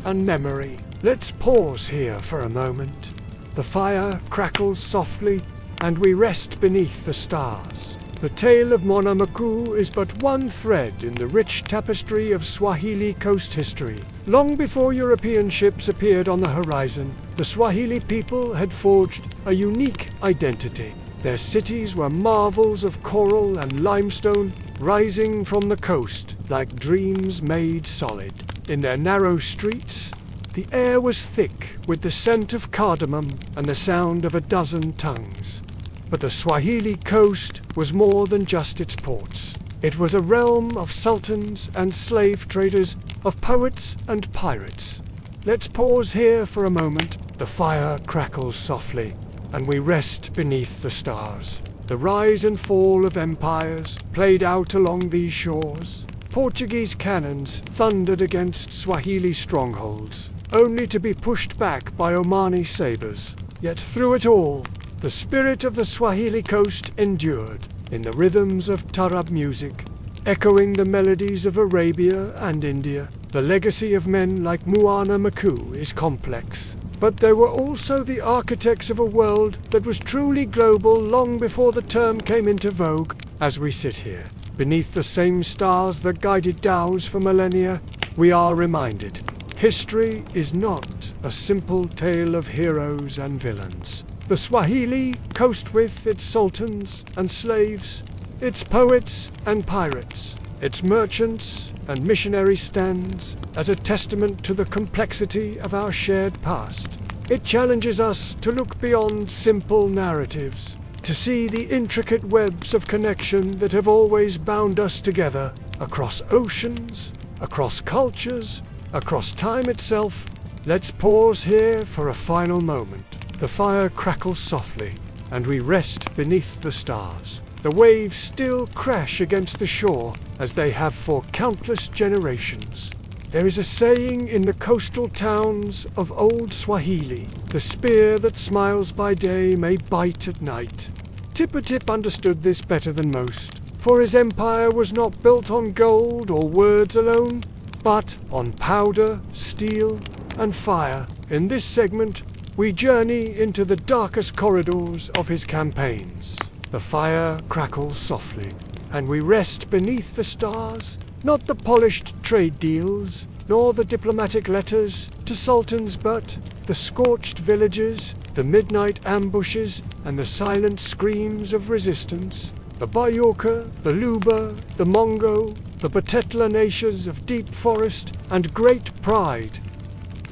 [SPEAKER 1] and memory. Let's pause here for a moment. The fire crackles softly, and we rest beneath the stars. The tale of Moana Maku is but one thread in the rich tapestry of Swahili coast history. Long before European ships appeared on the horizon, the Swahili people had forged a unique identity. Their cities were marvels of coral and limestone, rising from the coast like dreams made solid. In their narrow streets, the air was thick with the scent of cardamom and the sound of a dozen tongues. But the Swahili coast was more than just its ports. It was a realm of sultans and slave traders, of poets and pirates. Let's pause here for a moment. The fire crackles softly, and we rest beneath the stars. The rise and fall of empires played out along these shores. Portuguese cannons thundered against Swahili strongholds, only to be pushed back by Omani sabers. Yet through it all, the spirit of the Swahili coast endured in the rhythms of tarab music, echoing the melodies of Arabia and India. The legacy of men like Moana Maku is complex, but they were also the architects of a world that was truly global long before the term came into vogue. As we sit here, beneath the same stars that guided dhows for millennia, we are reminded history is not a simple tale of heroes and villains. The Swahili coast with its sultans and slaves, its poets and pirates, its merchants and missionaries stands as a testament to the complexity of our shared past. It challenges us to look beyond simple narratives, to see the intricate webs of connection that have always bound us together across oceans, across cultures, across time itself. Let's pause here for a final moment. The fire crackles softly, and we rest beneath the stars. The waves still crash against the shore as they have for countless generations. There is a saying in the coastal towns of old Swahili, "The spear that smiles by day may bite at night." Tippu-Tip understood this better than most, for his empire was not built on gold or words alone, but on powder, steel, and fire. In this segment, we journey into the darkest corridors of his campaigns. The fire crackles softly, and we rest beneath the stars, not the polished trade deals, nor the diplomatic letters to sultans, but the scorched villages, the midnight ambushes, and the silent screams of resistance. The Bayoka, the Luba, the Mongo, the Batetla nations of deep forest and great pride.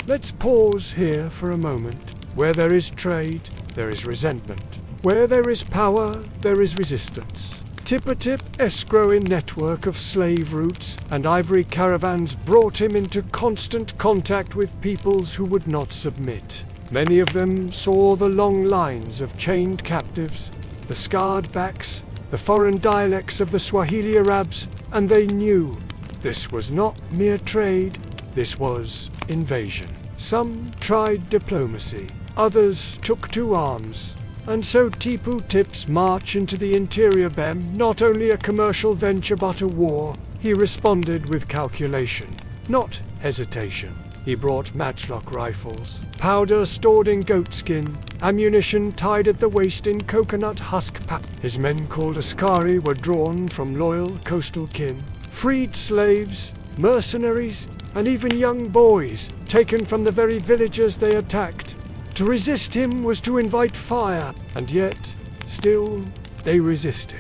[SPEAKER 1] Let's pause here for a moment. Where there is trade, there is resentment. Where there is power, there is resistance. Tippu-Tip's growing network of slave routes and ivory caravans brought him into constant contact with peoples who would not submit. Many of them saw the long lines of chained captives, the scarred backs, the foreign dialects of the Swahili Arabs, and they knew this was not mere trade, this was invasion. Some tried diplomacy, others took to arms. And so Tippu-Tip's march into the interior became not only a commercial venture but a war. He responded with calculation, not hesitation. He brought matchlock rifles, powder stored in goatskin, ammunition tied at the waist in coconut husk pack. His men called askari were drawn from loyal coastal kin, freed slaves, mercenaries, and even young boys taken from the very villages they attacked. To resist him was to invite fire, and yet, still, they resisted.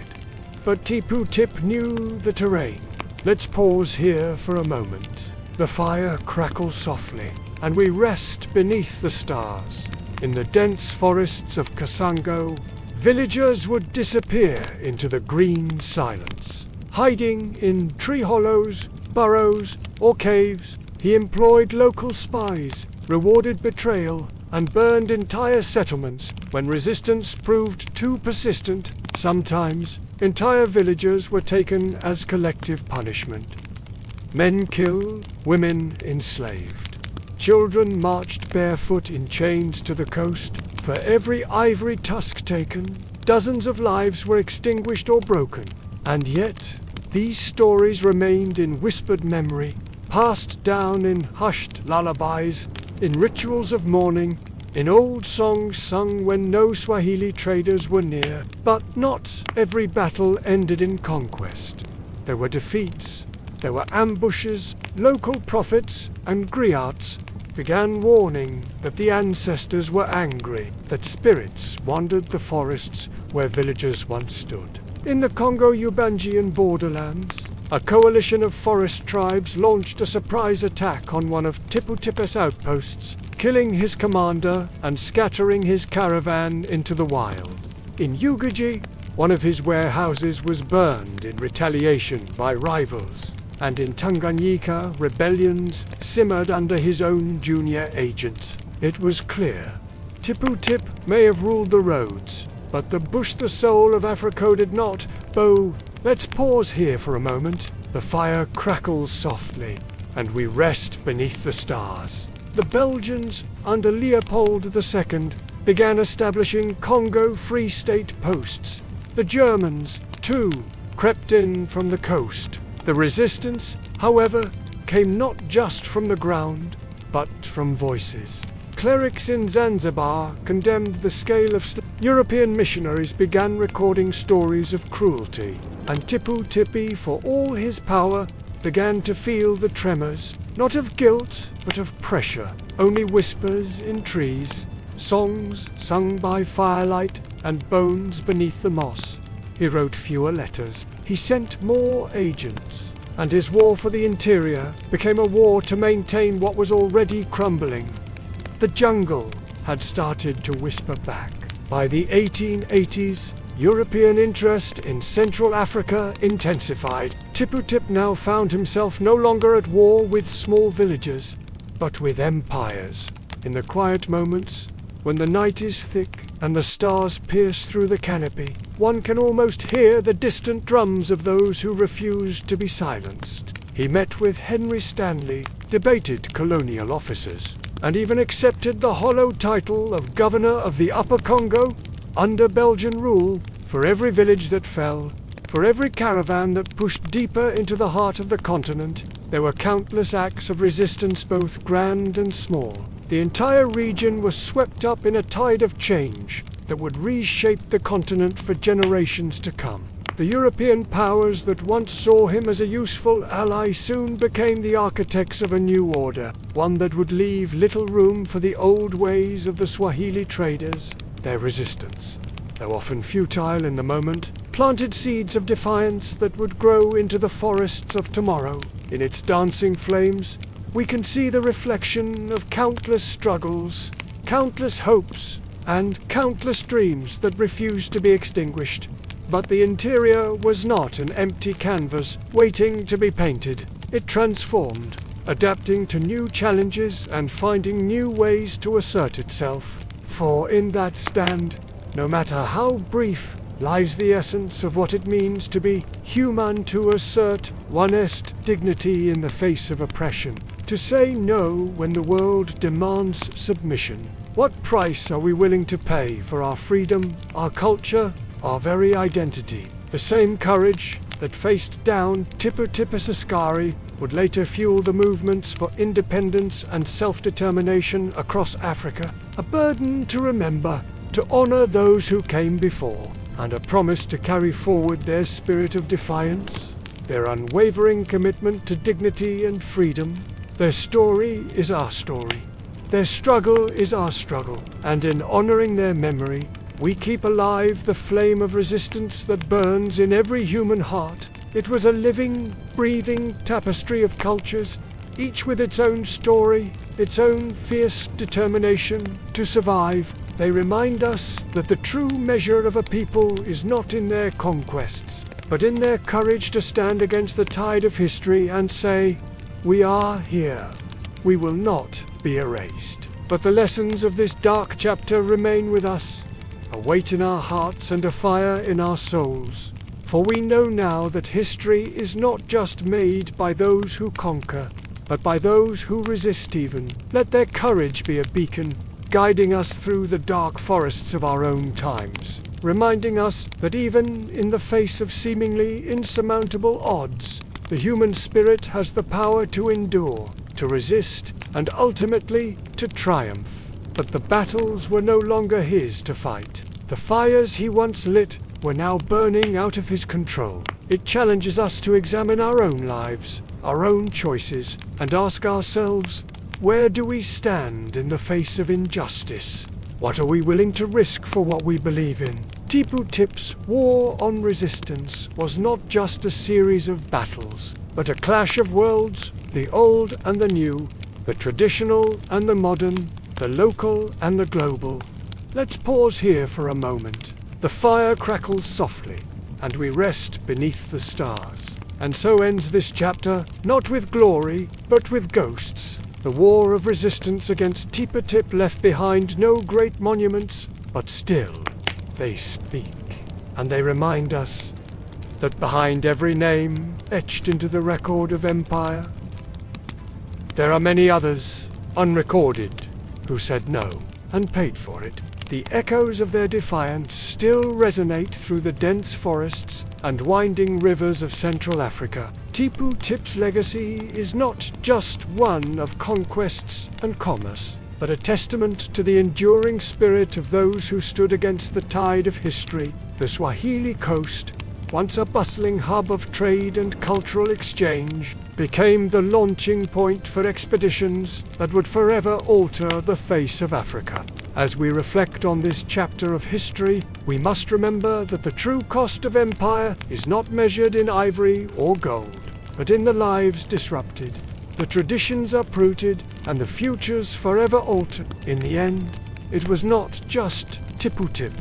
[SPEAKER 1] But Tippu-Tip knew the terrain. Let's pause here for a moment. The fire crackles softly, and we rest beneath the stars. In the dense forests of Kasango, villagers would disappear into the green silence. Hiding in tree hollows, burrows, or caves, he employed local spies, rewarded betrayal, and burned entire settlements when resistance proved too persistent. Sometimes, entire villages were taken as collective punishment. Men killed, women enslaved. Children marched barefoot in chains to the coast. For every ivory tusk taken, dozens of lives were extinguished or broken. And yet, these stories remained in whispered memory, passed down in hushed lullabies, in rituals of mourning, in old songs sung when no Swahili traders were near. But not every battle ended in conquest. There were defeats, there were ambushes, local prophets and griots began warning that the ancestors were angry, that spirits wandered the forests where villagers once stood. In the Congo-Ubangian borderlands, a coalition of forest tribes launched a surprise attack on one of Tippu-Tip's outposts, killing his commander and scattering his caravan into the wild. In Ugaji, one of his warehouses was burned in retaliation by rivals, and in Tanganyika, rebellions simmered under his own junior agent. It was clear. Tippu-Tip may have ruled the roads, but the bush, the soul of Africa, did not. Let's pause here for a moment. The fire crackles softly, and we rest beneath the stars. The Belgians, under Leopold II, began establishing Congo Free State posts. The Germans, too, crept in from the coast. The resistance, however, came not just from the ground, but from voices. Clerics in Zanzibar condemned the scale of European missionaries began recording stories of cruelty, and Tippu-Tip, for all his power, began to feel the tremors, not of guilt, but of pressure. Only whispers in trees, songs sung by firelight, and bones beneath the moss. He wrote fewer letters. He sent more agents, and his war for the interior became a war to maintain what was already crumbling. The jungle had started to whisper back. By the 1880s, European interest in Central Africa intensified. Tipu Tip now found himself no longer at war with small villages, but with empires. In the quiet moments, when the night is thick and the stars pierce through the canopy, one can almost hear the distant drums of those who refused to be silenced. He met with Henry Stanley, debated colonial officers, and even accepted the hollow title of Governor of the Upper Congo under Belgian rule. For every village that fell, for every caravan that pushed deeper into the heart of the continent, there were countless acts of resistance, both grand and small. The entire region was swept up in a tide of change that would reshape the continent for generations to come. The European powers that once saw him as a useful ally soon became the architects of a new order, one that would leave little room for the old ways of the Swahili traders. Their resistance, though often futile in the moment, planted seeds of defiance that would grow into the forests of tomorrow. In its dancing flames, we can see the reflection of countless struggles, countless hopes, and countless dreams that refused to be extinguished. But the interior was not an empty canvas waiting to be painted. It transformed, adapting to new challenges and finding new ways to assert itself. For in that stand, no matter how brief, lies the essence of what it means to be human, to assert one's dignity in the face of oppression, to say no when the world demands submission. What price are we willing to pay for our freedom, our culture, our very identity? The same courage that faced down Tipu Askari would later fuel the movements for independence and self-determination across Africa. A burden to remember, to honor those who came before, and a promise to carry forward their spirit of defiance, their unwavering commitment to dignity and freedom. Their story is our story. Their struggle is our struggle, and in honoring their memory, we keep alive the flame of resistance that burns in every human heart. It was a living, breathing tapestry of cultures, each with its own story, its own fierce determination to survive. They remind us that the true measure of a people is not in their conquests, but in their courage to stand against the tide of history and say, "We are here. We will not be erased." But the lessons of this dark chapter remain with us, a weight in our hearts and a fire in our souls. For we know now that history is not just made by those who conquer, but by those who resist even. Let their courage be a beacon, guiding us through the dark forests of our own times, reminding us that even in the face of seemingly insurmountable odds, the human spirit has the power to endure, to resist, and ultimately to triumph. But the battles were no longer his to fight. The fires he once lit were now burning out of his control. It challenges us to examine our own lives, our own choices, and ask ourselves, where do we stand in the face of injustice? What are we willing to risk for what we believe in? Tipu Tip's war on resistance was not just a series of battles, but a clash of worlds, the old and the new, the traditional and the modern, the local and the global. Let's pause here for a moment. The fire crackles softly, and we rest beneath the stars. And so ends this chapter, not with glory, but with ghosts. The war of resistance against Tipu Tip left behind no great monuments, but still, they speak. And they remind us that behind every name etched into the record of empire, there are many others, unrecorded, who said no and paid for it. The echoes of their defiance still resonate through the dense forests and winding rivers of Central Africa. Tipu Tip's legacy is not just one of conquests and commerce, but a testament to the enduring spirit of those who stood against the tide of history. The Swahili coast, once a bustling hub of trade and cultural exchange, became the launching point for expeditions that would forever alter the face of Africa. As we reflect on this chapter of history, we must remember that the true cost of empire is not measured in ivory or gold, but in the lives disrupted. The traditions uprooted and the futures forever altered. In the end, it was not just Tipu Tip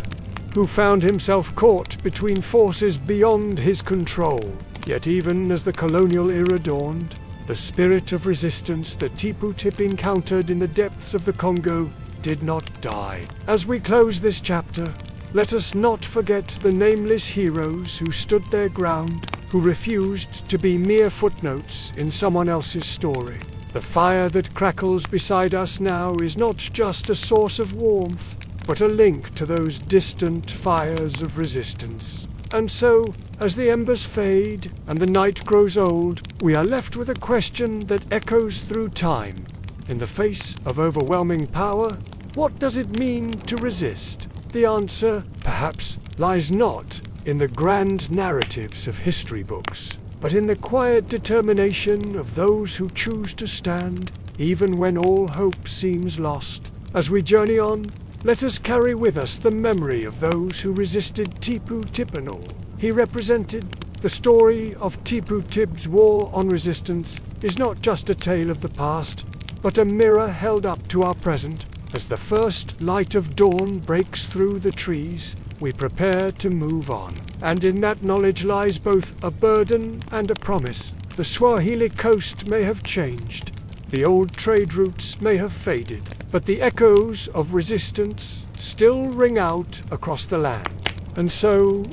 [SPEAKER 1] who found himself caught between forces beyond his control. Yet even as the colonial era dawned, the spirit of resistance that Tipu Tip encountered in the depths of the Congo did not die. As we close this chapter, let us not forget the nameless heroes who stood their ground, who refused to be mere footnotes in someone else's story. The fire that crackles beside us now is not just a source of warmth, but a link to those distant fires of resistance. And so, as the embers fade and the night grows old, we are left with a question that echoes through time. In the face of overwhelming power, what does it mean to resist? The answer, perhaps, lies not in the grand narratives of history books, but in the quiet determination of those who choose to stand, even when all hope seems lost. As we journey on, let us carry with us the memory of those who resisted Tipu Tipinol. He represented the story of Tipu Tip's war on resistance is not just a tale of the past, but a mirror held up to our present. As the first light of dawn breaks through the trees, we prepare to move on. And in that knowledge lies both a burden and a promise. The Swahili coast may have changed, the old trade routes may have faded, but the echoes of resistance still ring out across the land. And so,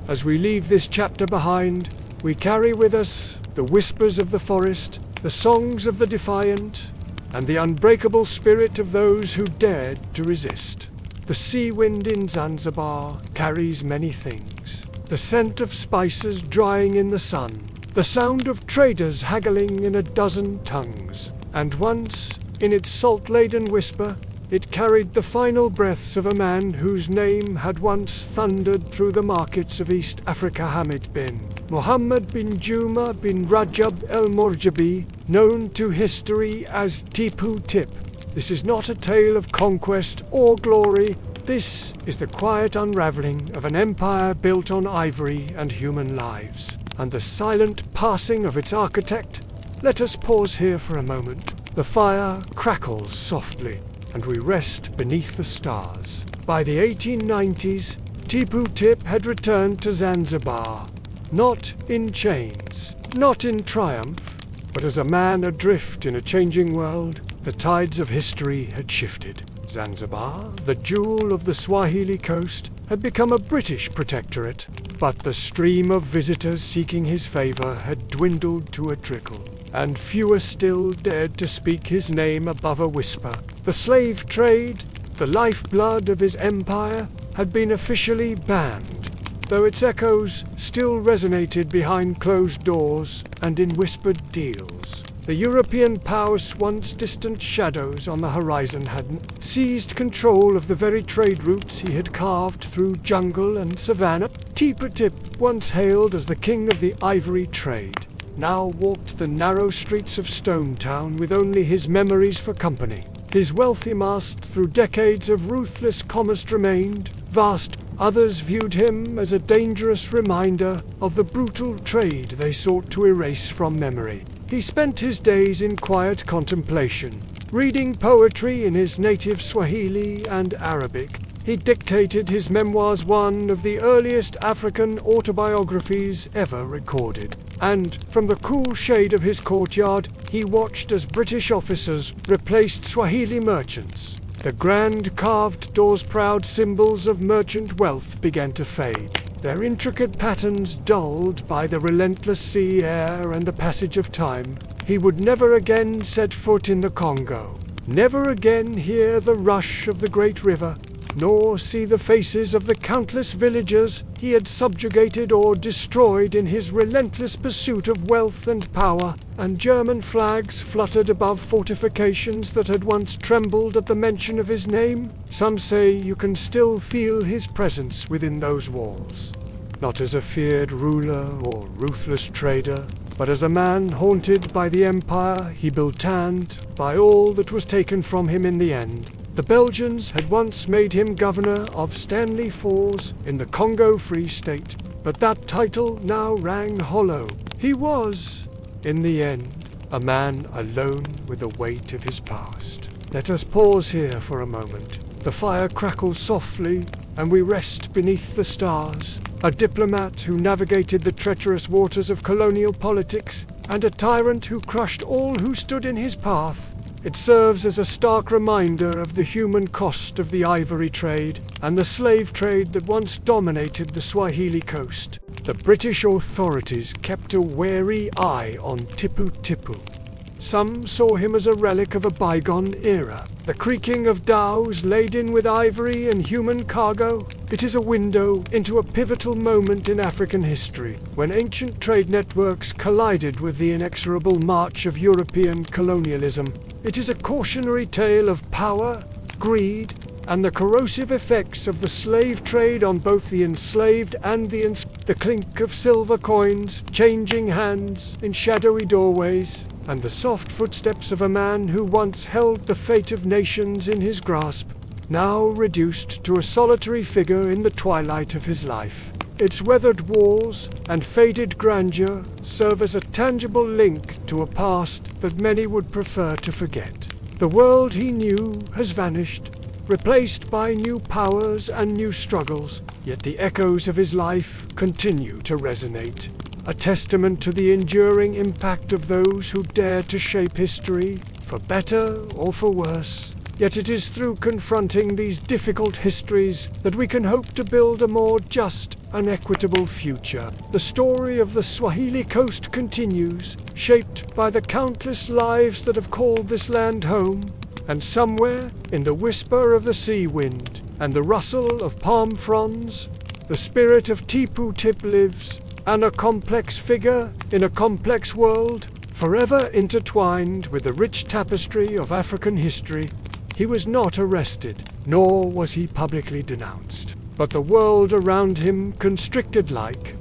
[SPEAKER 1] as we leave this chapter behind, we carry with us the whispers of the forest, the songs of the defiant, and the unbreakable spirit of those who dared to resist. The sea wind in Zanzibar carries many things. The scent of spices drying in the sun, the sound of traders haggling in a dozen tongues, and once, in its salt-laden whisper, it carried the final breaths of a man whose name had once thundered through the markets of East Africa. Hamid bin Muhammad bin Juma bin Rajab el-Morjabi, known to history as Tipu Tip. This is not a tale of conquest or glory. This is the quiet unraveling of an empire built on ivory and human lives, and the silent passing of its architect. Let us pause here for a moment. The fire crackles softly, and we rest beneath the stars. By the 1890s, Tipu Tip had returned to Zanzibar, not in chains, not in triumph, but as a man adrift in a changing world. The tides of history had shifted. Zanzibar, the jewel of the Swahili coast, had become a British protectorate, but the stream of visitors seeking his favor had dwindled to a trickle, and fewer still dared to speak his name above a whisper. The slave trade, the lifeblood of his empire, had been officially banned, though its echoes still resonated behind closed doors and in whispered deals. The European powers, once distant shadows on the horizon, had seized control of the very trade routes he had carved through jungle and savannah. Tipu Tip, once hailed as the king of the ivory trade, now walked the narrow streets of Stone Town with only his memories for company. His wealth amassed through decades of ruthless commerce remained vast. Others viewed him as a dangerous reminder of the brutal trade they sought to erase from memory. He spent his days in quiet contemplation, reading poetry in his native Swahili and Arabic. He dictated his memoirs, one of the earliest African autobiographies ever recorded. And, from the cool shade of his courtyard, he watched as British officers replaced Swahili merchants. The grand carved doors, proud symbols of merchant wealth, began to fade, their intricate patterns dulled by the relentless sea air and the passage of time. He would never again set foot in the Congo, never again hear the rush of the great river, nor see the faces of the countless villagers he had subjugated or destroyed in his relentless pursuit of wealth and power. And German flags fluttered above fortifications that had once trembled at the mention of his name. Some say you can still feel his presence within those walls, not as a feared ruler or ruthless trader, but as a man haunted by the empire he built and by all that was taken from him in the end. The Belgians had once made him governor of Stanley Falls in the Congo Free State, but that title now rang hollow. He was In the end, a man alone with the weight of his past. Let us pause here for a moment. The fire crackles softly, and we rest beneath the stars. A diplomat who navigated the treacherous waters of colonial politics, and a tyrant who crushed all who stood in his path. It serves as a stark reminder of the human cost of the ivory trade and the slave trade that once dominated the Swahili coast. The British authorities kept a wary eye on Tipu Tipu. Some saw him as a relic of a bygone era. The creaking of dhows laden with ivory and human cargo. It is a window into a pivotal moment in African history, when ancient trade networks collided with the inexorable march of European colonialism. It is a cautionary tale of power, greed, and the corrosive effects of the slave trade on both the enslaved and the clink of silver coins changing hands in shadowy doorways, and the soft footsteps of a man who once held the fate of nations in his grasp, now reduced to a solitary figure in the twilight of his life. Its weathered walls and faded grandeur serve as a tangible link to a past that many would prefer to forget. The world he knew has vanished, replaced by new powers and new struggles, yet the echoes of his life continue to resonate. A testament to the enduring impact of those who dare to shape history, for better or for worse. Yet it is through confronting these difficult histories that we can hope to build a more just and equitable future. The story of the Swahili coast continues, shaped by the countless lives that have called this land home. And somewhere, in the whisper of the sea wind and the rustle of palm fronds, the spirit of Tipu Tip lives, and a complex figure in a complex world, forever intertwined with the rich tapestry of African history. He was not arrested, nor was he publicly denounced, but the world around him constricted like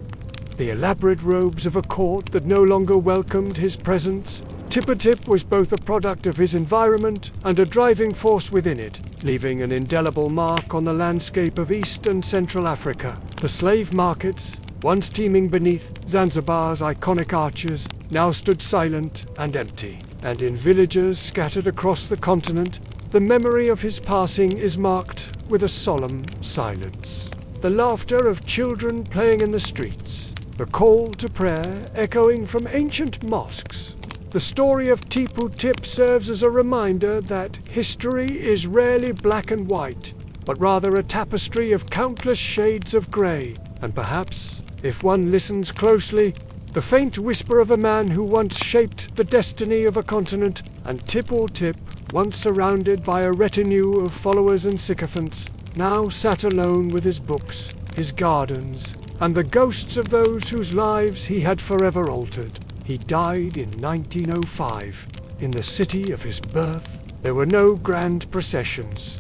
[SPEAKER 1] the elaborate robes of a court that no longer welcomed his presence. Tipu Tip was both a product of his environment and a driving force within it, leaving an indelible mark on the landscape of East and Central Africa. The slave markets, once teeming beneath Zanzibar's iconic arches, now stood silent and empty, and in villages scattered across the continent, the memory of his passing is marked with a solemn silence. The laughter of children playing in the streets, the call to prayer echoing from ancient mosques. The story of Tipu Tip serves as a reminder that history is rarely black and white, but rather a tapestry of countless shades of grey, and perhaps, if one listens closely, the faint whisper of a man who once shaped the destiny of a continent. And Tipu Tip, once surrounded by a retinue of followers and sycophants, now sat alone with his books, his gardens, and the ghosts of those whose lives he had forever altered. He died in 1905, in the city of his birth. There were no grand processions,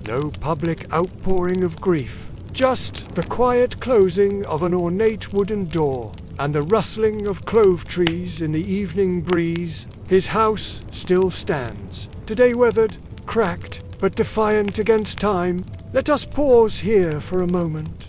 [SPEAKER 1] no public outpouring of grief, just the quiet closing of an ornate wooden door, and the rustling of clove trees in the evening breeze. His house still stands, today weathered, cracked, but defiant against time. Let us pause here for a moment.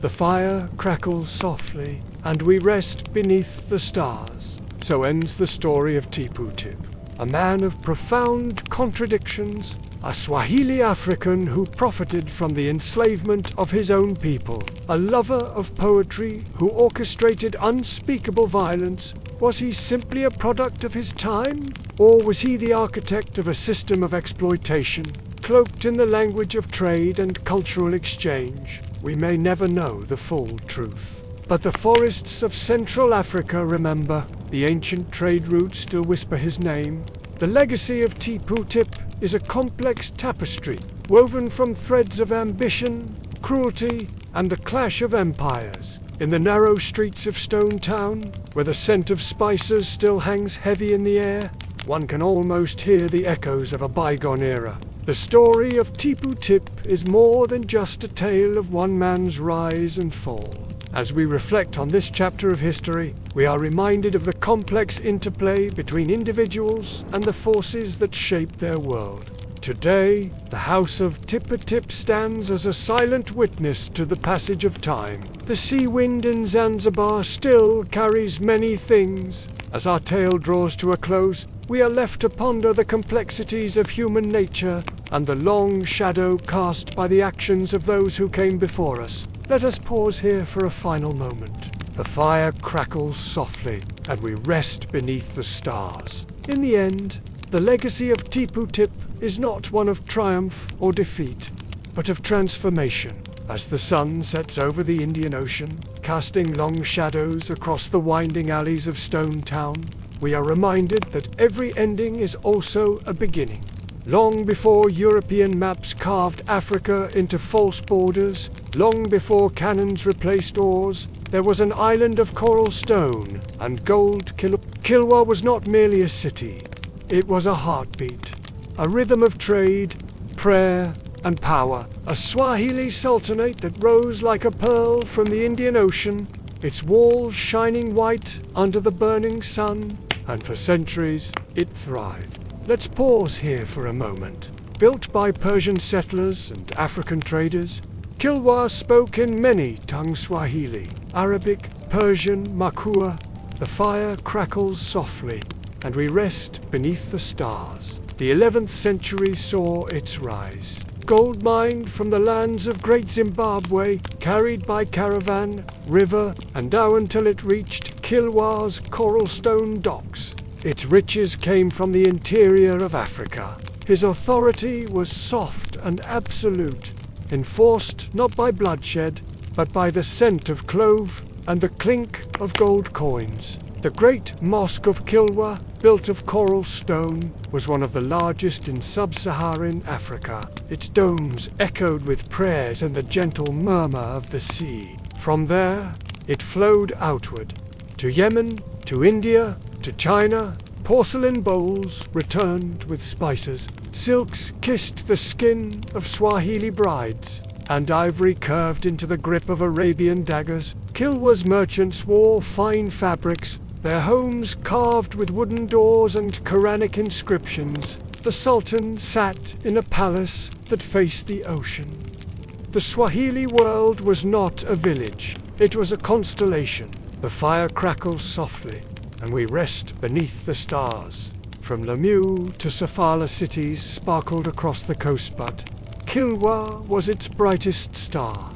[SPEAKER 1] The fire crackles softly, and we rest beneath the stars. So ends the story of Tipu Tip, a man of profound contradictions, a Swahili African who profited from the enslavement of his own people, a lover of poetry who orchestrated unspeakable violence. Was he simply a product of his time? Or was he the architect of a system of exploitation, cloaked in the language of trade and cultural exchange? We may never know the full truth. But the forests of Central Africa remember. The ancient trade routes still whisper his name. The legacy of Tipu Tip is a complex tapestry, woven from threads of ambition, cruelty, and the clash of empires. In the narrow streets of Stone Town, where the scent of spices still hangs heavy in the air, one can almost hear the echoes of a bygone era. The story of Tipu Tip is more than just a tale of one man's rise and fall. As we reflect on this chapter of history, we are reminded of the complex interplay between individuals and the forces that shape their world. Today, the house of Tippa-Tip stands as a silent witness to the passage of time. The sea wind in Zanzibar still carries many things. As our tale draws to a close, we are left to ponder the complexities of human nature and the long shadow cast by the actions of those who came before us. Let us pause here for a final moment. The fire crackles softly, and we rest beneath the stars. In the end, the legacy of Tipu-Tip is not one of triumph or defeat, but of transformation. As the sun sets over the Indian Ocean, casting long shadows across the winding alleys of Stone Town, we are reminded that every ending is also a beginning. Long before European maps carved Africa into false borders, long before cannons replaced oars, there was an island of coral stone and gold. Kilwa was not merely a city. It was a heartbeat, a rhythm of trade, prayer, and power. A Swahili sultanate that rose like a pearl from the Indian Ocean, its walls shining white under the burning sun, and for centuries it thrived. Let's pause here for a moment. Built by Persian settlers and African traders, Kilwa spoke in many tongues: Swahili, Arabic, Persian, Makua. The fire crackles softly, and we rest beneath the stars. The 11th century saw its rise. Gold mined from the lands of Great Zimbabwe, carried by caravan, river, and dhow until it reached Kilwa's coral stone docks. Its riches came from the interior of Africa. His authority was soft and absolute, enforced not by bloodshed, but by the scent of clove and the clink of gold coins. The great mosque of Kilwa, built of coral stone, was one of the largest in sub-Saharan Africa. Its domes echoed with prayers and the gentle murmur of the sea. From there, it flowed outward, to Yemen, to India, to China. Porcelain bowls returned with spices. Silks kissed the skin of Swahili brides, and ivory curved into the grip of Arabian daggers. Kilwa's merchants wore fine fabrics, their homes carved with wooden doors and Quranic inscriptions. The Sultan sat in a palace that faced the ocean. The Swahili world was not a village, it was a constellation. The fire crackles softly, and we rest beneath the stars. From Lamu to Sofala, cities sparkled across the coast, but Kilwa was its brightest star.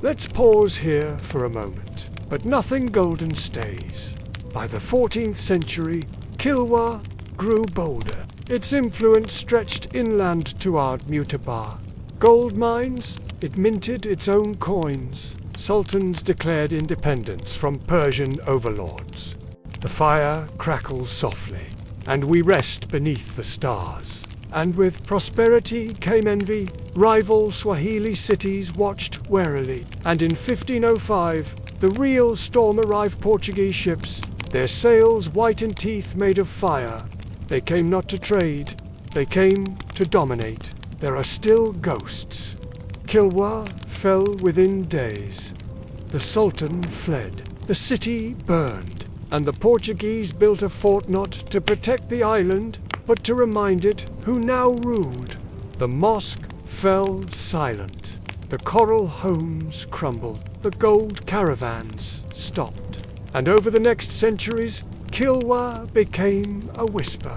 [SPEAKER 1] Let's pause here for a moment. But nothing golden stays. By the 14th century, Kilwa grew bolder. Its influence stretched inland to Mutaba. Gold mines, it minted its own coins. Sultans declared independence from Persian overlords. The fire crackles softly, and we rest beneath the stars. And with prosperity came envy. Rival Swahili cities watched warily. And in 1505, the real storm arrived: Portuguese ships, their sails white and teeth made of fire. They came not to trade, they came to dominate. There are still ghosts. Kilwa fell within days. The Sultan fled. The city burned, and the Portuguese built a fort not to protect the island, but to remind it who now ruled. The mosque fell silent. The coral homes crumbled. The gold caravans stopped. And over the next centuries, Kilwa became a whisper,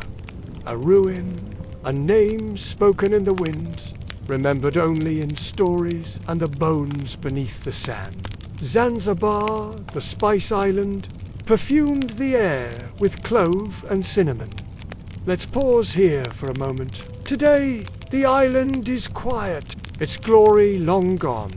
[SPEAKER 1] a ruin, a name spoken in the winds, remembered only in stories and the bones beneath the sand. Zanzibar, the spice island, perfumed the air with clove and cinnamon. Let's pause here for a moment. Today, the island is quiet, its glory long gone,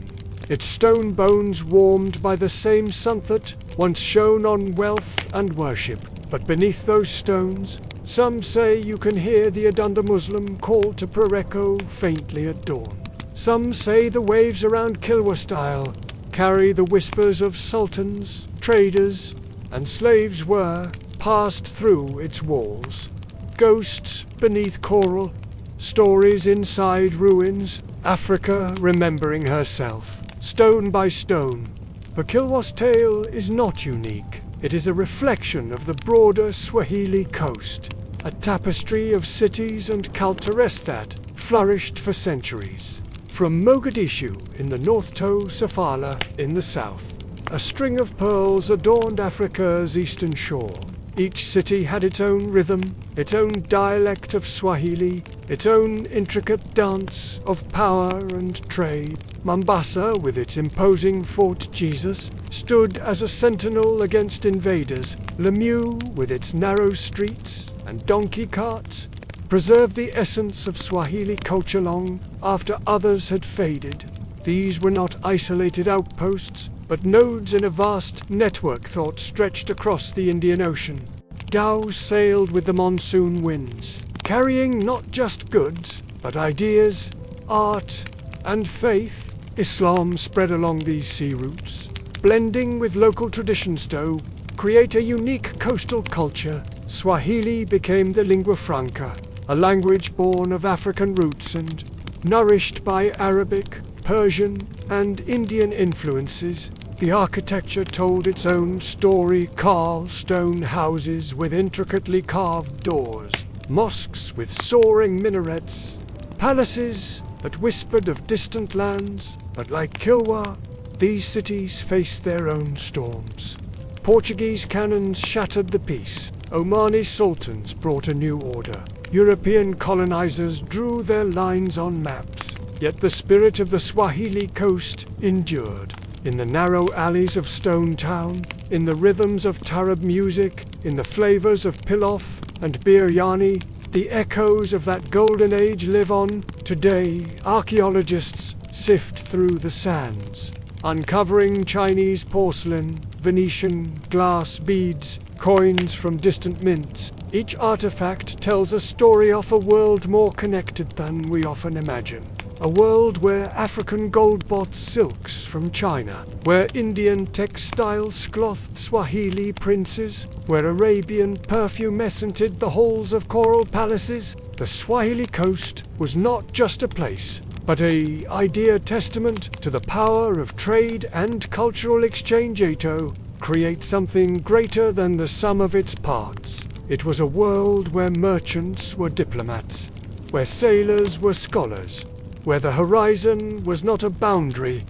[SPEAKER 1] its stone bones warmed by the same sun that once shone on wealth and worship. But beneath those stones, some say you can hear the Adunda Muslim call to prayer echo faintly at dawn. Some say the waves around Kilwa style carry the whispers of sultans, traders, and slaves were passed through its walls. Ghosts beneath coral, stories inside ruins, Africa remembering herself, stone by stone. But Kilwa's tale is not unique. It is a reflection of the broader Swahili coast, a tapestry of cities and cultures that flourished for centuries. From Mogadishu in the north to Sofala in the south, a string of pearls adorned Africa's eastern shore. Each city had its own rhythm, its own dialect of Swahili, its own intricate dance of power and trade. Mombasa, with its imposing Fort Jesus, stood as a sentinel against invaders. Lemieux, with its narrow streets and donkey carts, preserved the essence of Swahili culture long after others had faded. These were not isolated outposts, but nodes in a vast network thought stretched across the Indian Ocean. Dhows sailed with the monsoon winds, carrying not just goods, but ideas, art, and faith. Islam spread along these sea routes, blending with local traditions to create a unique coastal culture. Swahili became the lingua franca, a language born of African roots and nourished by Arabic, Persian, and Indian influences. The architecture told its own story: carved stone houses with intricately carved doors, mosques with soaring minarets, palaces that whispered of distant lands. But like Kilwa, these cities faced their own storms. Portuguese cannons shattered the peace. Omani sultans brought a new order. European colonizers drew their lines on maps. Yet the spirit of the Swahili coast endured. In the narrow alleys of Stone Town, in the rhythms of Tarab music, in the flavors of pilaf and biryani, the echoes of that golden age live on. Today, archaeologists sift through the sands, uncovering Chinese porcelain, Venetian glass beads, coins from distant mints. Each artifact tells a story of a world more connected than we often imagine. A world where African gold bought silks from China, where Indian textiles clothed Swahili princes, where Arabian perfume essented the halls of coral palaces. The Swahili coast was not just a place, but an idea testament to the power of trade and cultural exchange. To create something greater than the sum of its parts. It was a world where merchants were diplomats, where sailors were scholars, where the horizon was not a boundary,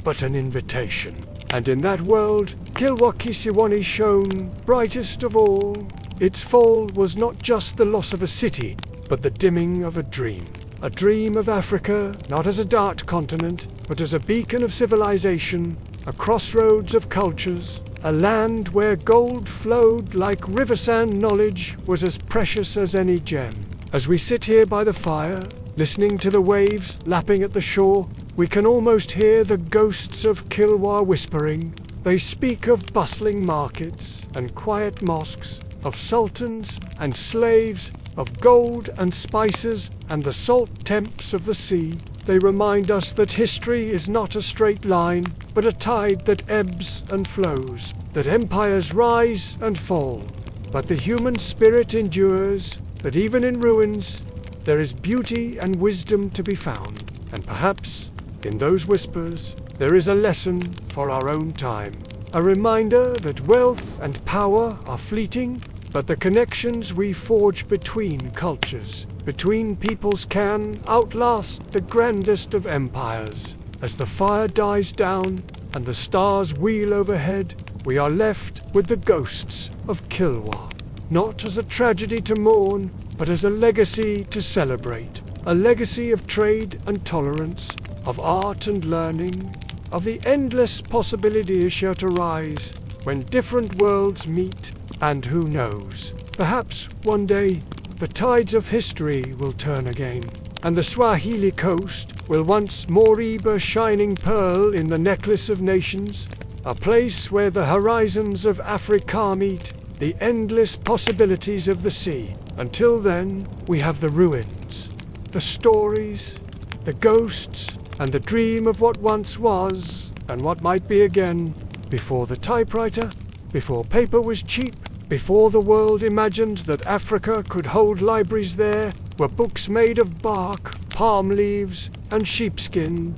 [SPEAKER 1] but an invitation. And in that world, Kilwa Kisiwani shone brightest of all. Its fall was not just the loss of a city, but the dimming of a dream. A dream of Africa, not as a dark continent, but as a beacon of civilization, a crossroads of cultures, a land where gold flowed like river sand. Knowledge was as precious as any gem. As we sit here by the fire, listening to the waves lapping at the shore, we can almost hear the ghosts of Kilwa whispering. They speak of bustling markets and quiet mosques, of sultans and slaves, of gold and spices and the salt temps of the sea. They remind us that history is not a straight line, but a tide that ebbs and flows, that empires rise and fall, but the human spirit endures, that even in ruins, there is beauty and wisdom to be found. And perhaps, in those whispers, there is a lesson for our own time. A reminder that wealth and power are fleeting, but the connections we forge between cultures, between peoples, can outlast the grandest of empires. As the fire dies down and the stars wheel overhead, we are left with the ghosts of Kilwa, not as a tragedy to mourn, but as a legacy to celebrate. A legacy of trade and tolerance, of art and learning, of the endless possibilities sure to rise when different worlds meet. And who knows, perhaps one day the tides of history will turn again, and the Swahili coast will once more be a shining pearl in the necklace of nations, a place where the horizons of Africa meet the endless possibilities of the sea. Until then, we have the ruins, the stories, the ghosts, and the dream of what once was and what might be again, before the typewriter, before paper was cheap, before the world imagined that Africa could hold libraries. There were books made of bark, palm leaves, and sheepskin,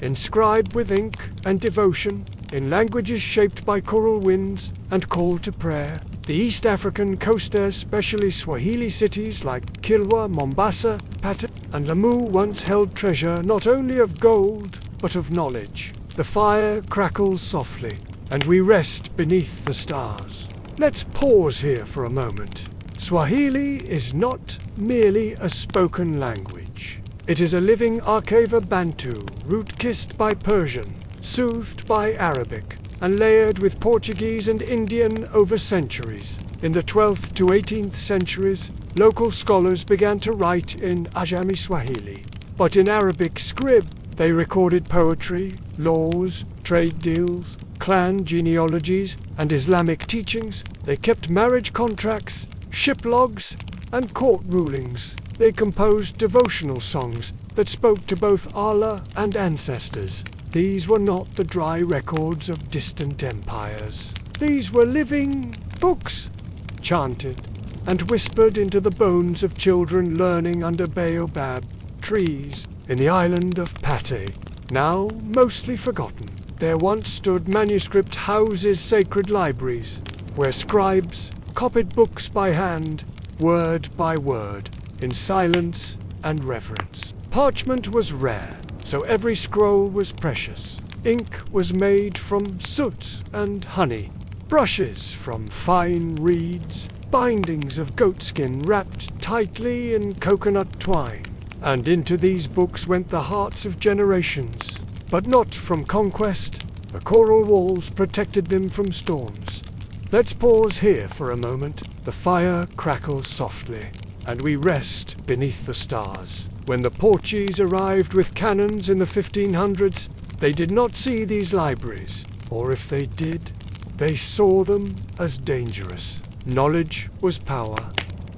[SPEAKER 1] inscribed with ink and devotion. in languages shaped by coral winds and call to prayer. The East African coast, especially Swahili cities like Kilwa, Mombasa, Pata, and Lamu once held treasure not only of gold, but of knowledge. The fire crackles softly, and we rest beneath the stars. Let's pause here for a moment. Swahili is not merely a spoken language. It is a living archive of Bantu, root-kissed by Persian, soothed by Arabic, and layered with Portuguese and Indian over centuries. In the 12th to 18th centuries, local scholars began to write in Ajami Swahili. But in Arabic script, they recorded poetry, laws, trade deals, clan genealogies, and Islamic teachings. They kept marriage contracts, ship logs, and court rulings. They composed devotional songs that spoke to both Allah and ancestors. These were not the dry records of distant empires. These were living books, chanted and whispered into the bones of children learning under baobab trees in the island of Pate, now mostly forgotten. There once stood manuscript houses, sacred libraries, where scribes copied books by hand, word by word, in silence and reverence. Parchment was rare, so every scroll was precious. Ink was made from soot and honey, brushes from fine reeds, bindings of goatskin wrapped tightly in coconut twine. And into these books went the hearts of generations, but not from conquest. The coral walls protected them from storms. Let's pause here for a moment. The fire crackles softly, and we rest beneath the stars. When the Portuguese arrived with cannons in the 1500s, they did not see these libraries, or if they did, they saw them as dangerous. Knowledge was power,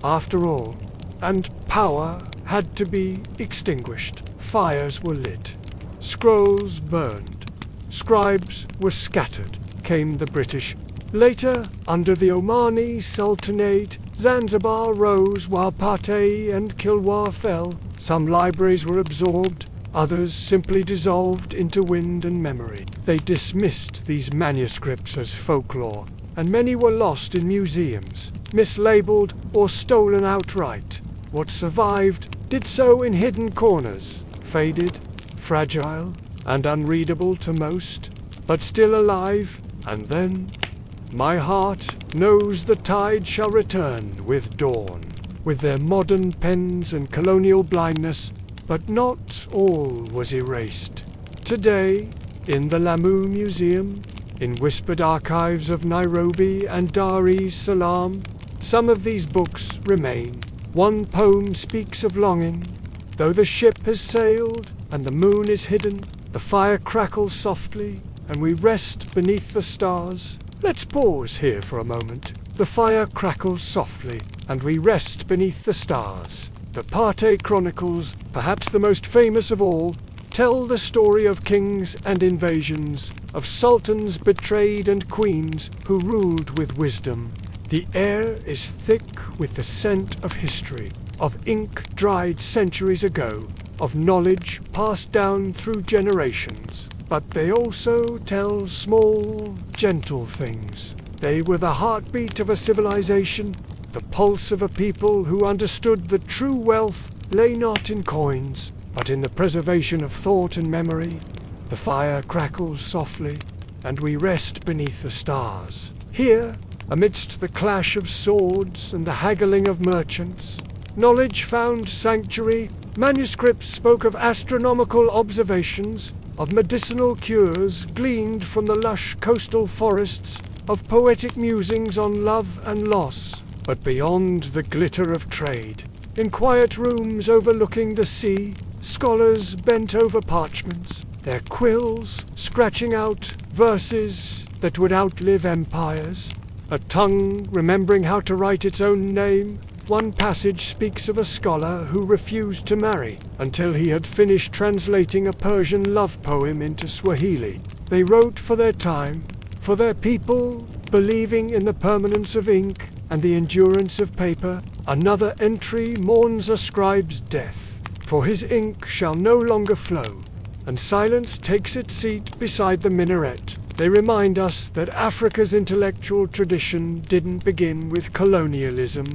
[SPEAKER 1] after all, and power had to be extinguished. Fires were lit, scrolls burned, scribes were scattered. Came the British. Later, under the Omani Sultanate, Zanzibar rose while Pate and Kilwa fell. Some libraries were absorbed, others simply dissolved into wind and memory. They dismissed these manuscripts as folklore, and many were lost in museums, mislabeled or stolen outright. What survived did so in hidden corners, faded, fragile, and unreadable to most, but still alive. And then, my heart knows the tide shall return with dawn, with their modern pens and colonial blindness, but not all was erased. Today, in the Lamu Museum, in whispered archives of Nairobi and Dar es Salaam, some of these books remain. One poem speaks of longing. Though the ship has sailed and the moon is hidden, the fire crackles softly, and we rest beneath the stars. Let's pause here for a moment. The fire crackles softly, and we rest beneath the stars. The Pate Chronicles, perhaps the most famous of all, tell the story of kings and invasions, of sultans betrayed and queens who ruled with wisdom. The air is thick with the scent of history, of ink dried centuries ago, of knowledge passed down through generations. But they also tell small, gentle things. They were the heartbeat of a civilization, the pulse of a people who understood that true wealth lay not in coins, but in the preservation of thought and memory. The fire crackles softly, and we rest beneath the stars. Here, amidst the clash of swords and the haggling of merchants, knowledge found sanctuary. Manuscripts spoke of astronomical observations, of medicinal cures gleaned from the lush coastal forests, of poetic musings on love and loss. But beyond the glitter of trade, in quiet rooms overlooking the sea, scholars bent over parchments, their quills scratching out verses that would outlive empires. A tongue remembering how to write its own name. One passage speaks of a scholar who refused to marry until he had finished translating a Persian love poem into Swahili. They wrote for their time, for their people, believing in the permanence of ink and the endurance of paper. Another entry mourns a scribe's death, for his ink shall no longer flow, and silence takes its seat beside the minaret. They remind us that Africa's intellectual tradition didn't begin with colonialism,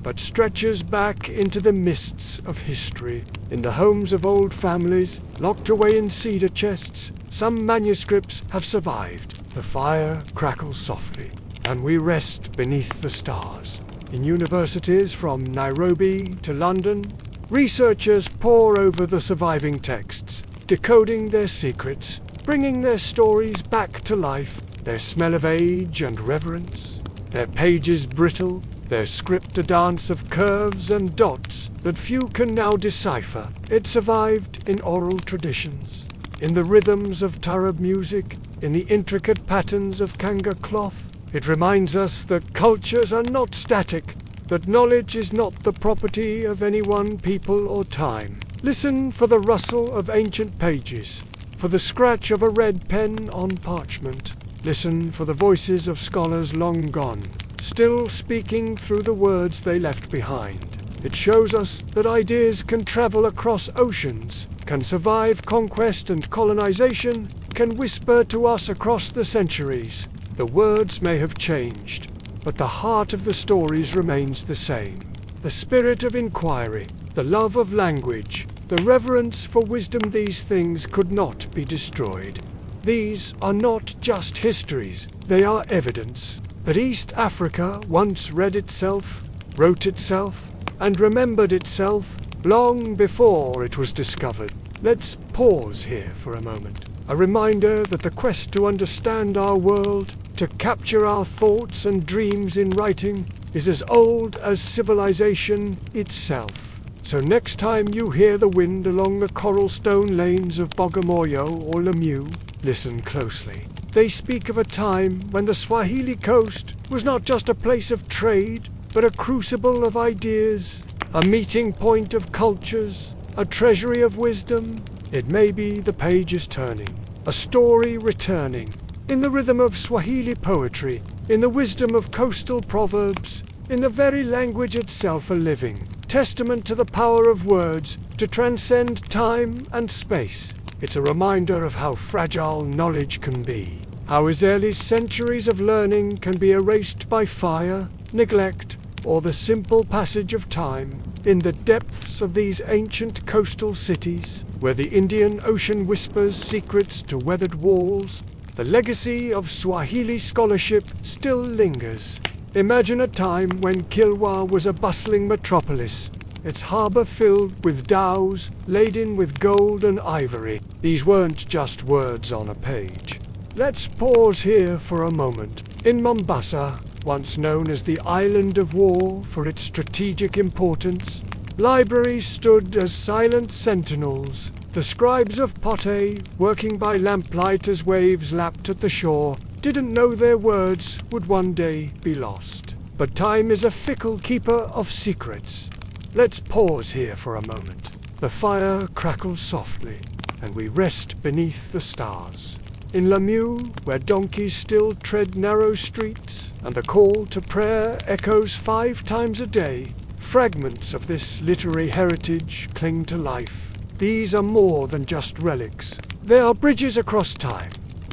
[SPEAKER 1] but stretches back into the mists of history. In the homes of old families, locked away in cedar chests, some manuscripts have survived. The fire crackles softly, and we rest beneath the stars. In universities from Nairobi to London, researchers pore over the surviving texts, decoding their secrets, bringing their stories back to life, their smell of age and reverence, their pages brittle, their script a dance of curves and dots that few can now decipher. It survived in oral traditions, in the rhythms of Tarab music, in the intricate patterns of Kanga cloth. It reminds us that cultures are not static, that knowledge is not the property of any one people or time. Listen for the rustle of ancient pages, for the scratch of a red pen on parchment. Listen for the voices of scholars long gone, still speaking through the words they left behind. It shows us that ideas can travel across oceans, can survive conquest and colonization, can whisper to us across the centuries. The words may have changed, but the heart of the stories remains the same. The spirit of inquiry, the love of language, the reverence for wisdom, these things could not be destroyed. These are not just histories, they are evidence that East Africa once read itself, wrote itself, and remembered itself long before it was discovered. Let's pause here for a moment. A reminder that the quest to understand our world, to capture our thoughts and dreams in writing, is as old as civilization itself. So next time you hear the wind along the coral stone lanes of Bagamoyo or Lemieux, listen closely. They speak of a time when the Swahili coast was not just a place of trade, but a crucible of ideas, a meeting point of cultures, a treasury of wisdom. It may be the page is turning, a story returning, in the rhythm of Swahili poetry, in the wisdom of coastal proverbs, in the very language itself a living testament to the power of words to transcend time and space. It's a reminder of how fragile knowledge can be, how Israeli's centuries of learning can be erased by fire, neglect, or the simple passage of time. In the depths of these ancient coastal cities, where the Indian Ocean whispers secrets to weathered walls, the legacy of Swahili scholarship still lingers. Imagine a time when Kilwa was a bustling metropolis, its harbour filled with dhows laden with gold and ivory. These weren't just words on a page. Let's pause here for a moment. In Mombasa, once known as the Island of War for its strategic importance, libraries stood as silent sentinels. The scribes of Pote, working by lamplight as waves lapped at the shore, didn't know their words would one day be lost. But time is a fickle keeper of secrets. Let's pause here for a moment. The fire crackles softly, and we rest beneath the stars. In Lemieux, where donkeys still tread narrow streets, and the call to prayer echoes 5 times a day, fragments of this literary heritage cling to life. These are more than just relics. They are bridges across time,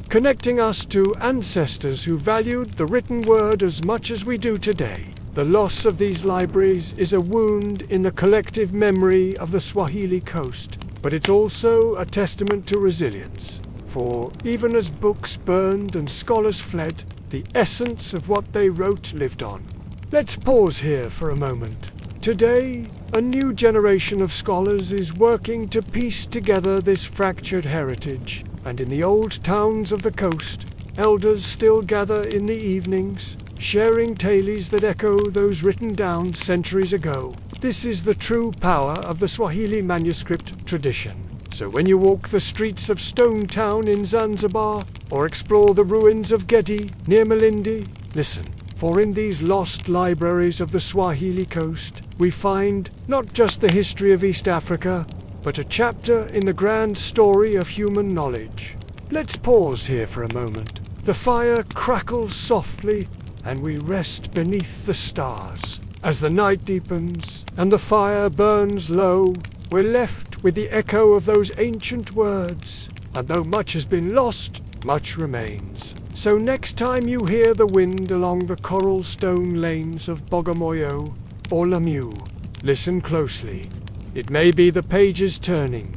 [SPEAKER 1] connecting us to ancestors who valued the written word as much as we do today. The loss of these libraries is a wound in the collective memory of the Swahili coast, but it's also a testament to resilience. For even as books burned and scholars fled, the essence of what they wrote lived on. Let's pause here for a moment. Today, a new generation of scholars is working to piece together this fractured heritage, and in the old towns of the coast, elders still gather in the evenings, sharing tales that echo those written down centuries ago. This is the true power of the Swahili manuscript tradition. So when you walk the streets of Stone Town in Zanzibar, or explore the ruins of Gedi near Malindi, listen, for in these lost libraries of the Swahili coast, we find not just the history of East Africa, but a chapter in the grand story of human knowledge. Let's pause here for a moment. The fire crackles softly, and we rest beneath the stars. As the night deepens, and the fire burns low, we're left with the echo of those ancient words. And though much has been lost, much remains. So next time you hear the wind along the coral stone lanes of Bagamoyo or Lemieux, listen closely. It may be the pages turning,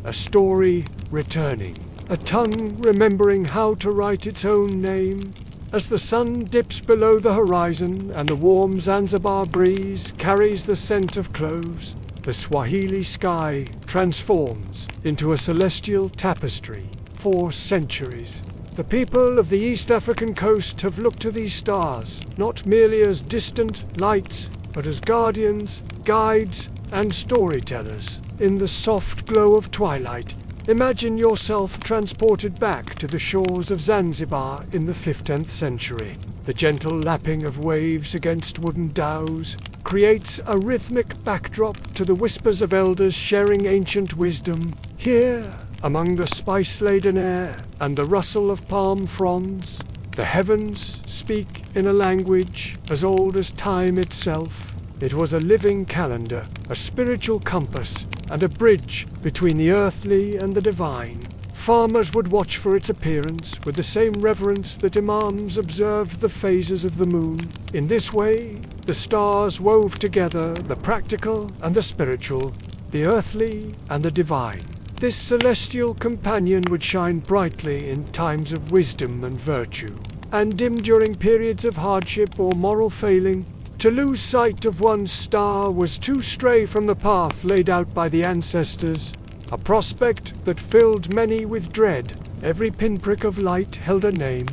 [SPEAKER 1] a story returning, a tongue remembering how to write its own name. As the sun dips below the horizon and the warm Zanzibar breeze carries the scent of cloves, the Swahili sky transforms into a celestial tapestry. For centuries, the people of the East African coast have looked to these stars, not merely as distant lights, but as guardians, guides, and storytellers. In the soft glow of twilight, imagine yourself transported back to the shores of Zanzibar in the 15th century. The gentle lapping of waves against wooden dhows creates a rhythmic backdrop to the whispers of elders sharing ancient wisdom. Here, among the spice-laden air and the rustle of palm fronds, the heavens speak in a language as old as time itself. It was a living calendar, a spiritual compass, and a bridge between the earthly and the divine. Farmers would watch for its appearance with the same reverence that imams observed the phases of the moon. In this way, the stars wove together the practical and the spiritual, the earthly and the divine. This celestial companion would shine brightly in times of wisdom and virtue, and dim during periods of hardship or moral failing. To lose sight of one's star was to stray from the path laid out by the ancestors, a prospect that filled many with dread. Every pinprick of light held a name,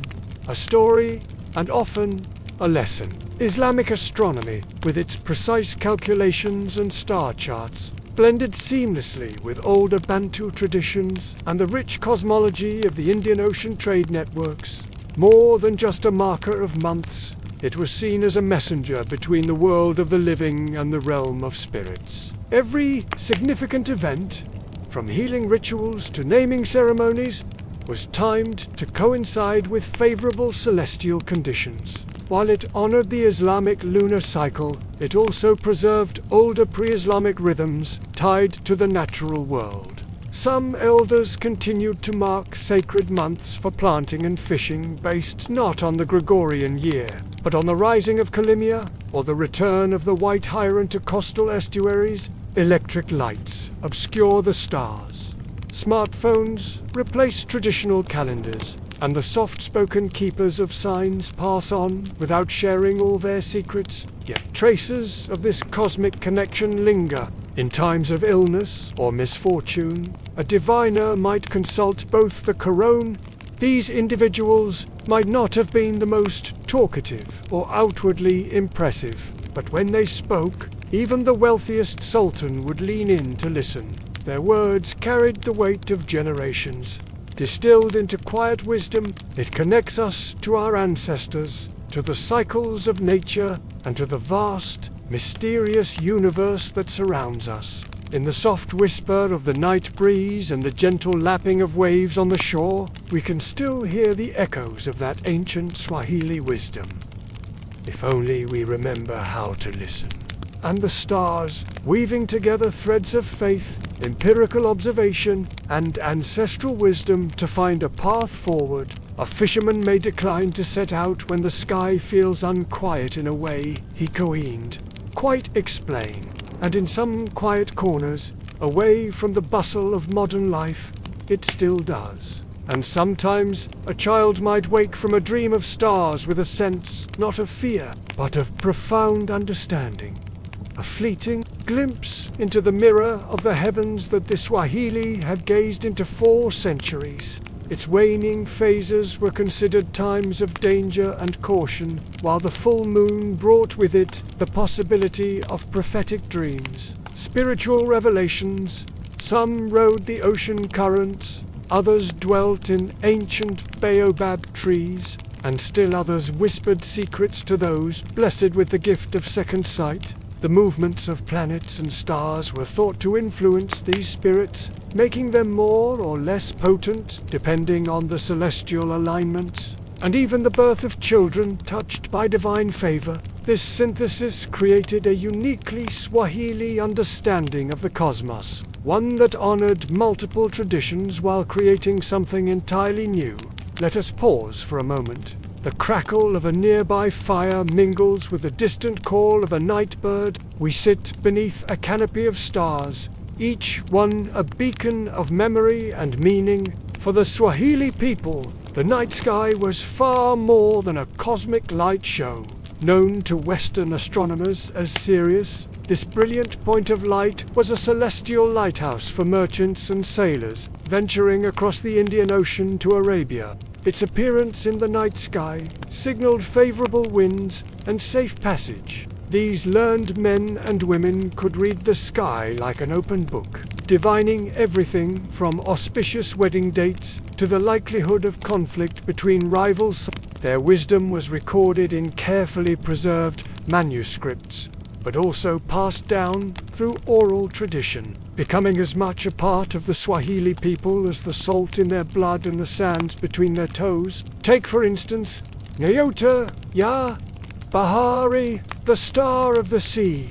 [SPEAKER 1] a story, and often a lesson. Islamic astronomy, with its precise calculations and star charts, blended seamlessly with older Bantu traditions and the rich cosmology of the Indian Ocean trade networks. More than just a marker of months, it was seen as a messenger between the world of the living and the realm of spirits. Every significant event, from healing rituals to naming ceremonies, was timed to coincide with favorable celestial conditions. While it honored the Islamic lunar cycle, it also preserved older pre-Islamic rhythms tied to the natural world. Some elders continued to mark sacred months for planting and fishing based not on the Gregorian year, but on the rising of Calimia or the return of the white heron to coastal estuaries. Electric lights obscure the stars. Smartphones replace traditional calendars, and the soft-spoken keepers of signs pass on without sharing all their secrets. Yet traces of this cosmic connection linger. In times of illness or misfortune, a diviner might consult both the Quran. These individuals might not have been the most talkative or outwardly impressive, but when they spoke, even the wealthiest sultan would lean in to listen. Their words carried the weight of generations. Distilled into quiet wisdom, it connects us to our ancestors, to the cycles of nature, and to the vast, mysterious universe that surrounds us. In the soft whisper of the night breeze and the gentle lapping of waves on the shore, we can still hear the echoes of that ancient Swahili wisdom. If only we remember how to listen. And the stars, weaving together threads of faith, empirical observation, and ancestral wisdom to find a path forward. A fisherman may decline to set out when the sky feels unquiet in a way he coined. Quite explain. And in some quiet corners, away from the bustle of modern life, it still does. And sometimes a child might wake from a dream of stars with a sense not of fear, but of profound understanding. A fleeting glimpse into the mirror of the heavens that the Swahili had gazed into 4 centuries. Its waning phases were considered times of danger and caution, while the full moon brought with it the possibility of prophetic dreams, spiritual revelations. Some rode the ocean currents, others dwelt in ancient baobab trees, and still others whispered secrets to those blessed with the gift of second sight. The movements of planets and stars were thought to influence these spirits, making them more or less potent, depending on the celestial alignments. And even the birth of children touched by divine favor. This synthesis created a uniquely Swahili understanding of the cosmos, one that honored multiple traditions while creating something entirely new. Let us pause for a moment. The crackle of a nearby fire mingles with the distant call of a night bird. We sit beneath a canopy of stars, each one a beacon of memory and meaning. For the Swahili people, the night sky was far more than a cosmic light show. Known to Western astronomers as Sirius, this brilliant point of light was a celestial lighthouse for merchants and sailors venturing across the Indian Ocean to Arabia. Its appearance in the night sky signaled favorable winds and safe passage. These learned men and women could read the sky like an open book, divining everything from auspicious wedding dates to the likelihood of conflict between rivals. Their wisdom was recorded in carefully preserved manuscripts, but also passed down through oral tradition, becoming as much a part of the Swahili people as the salt in their blood and the sands between their toes. Take, for instance, Nyota ya Bahari, the star of the sea.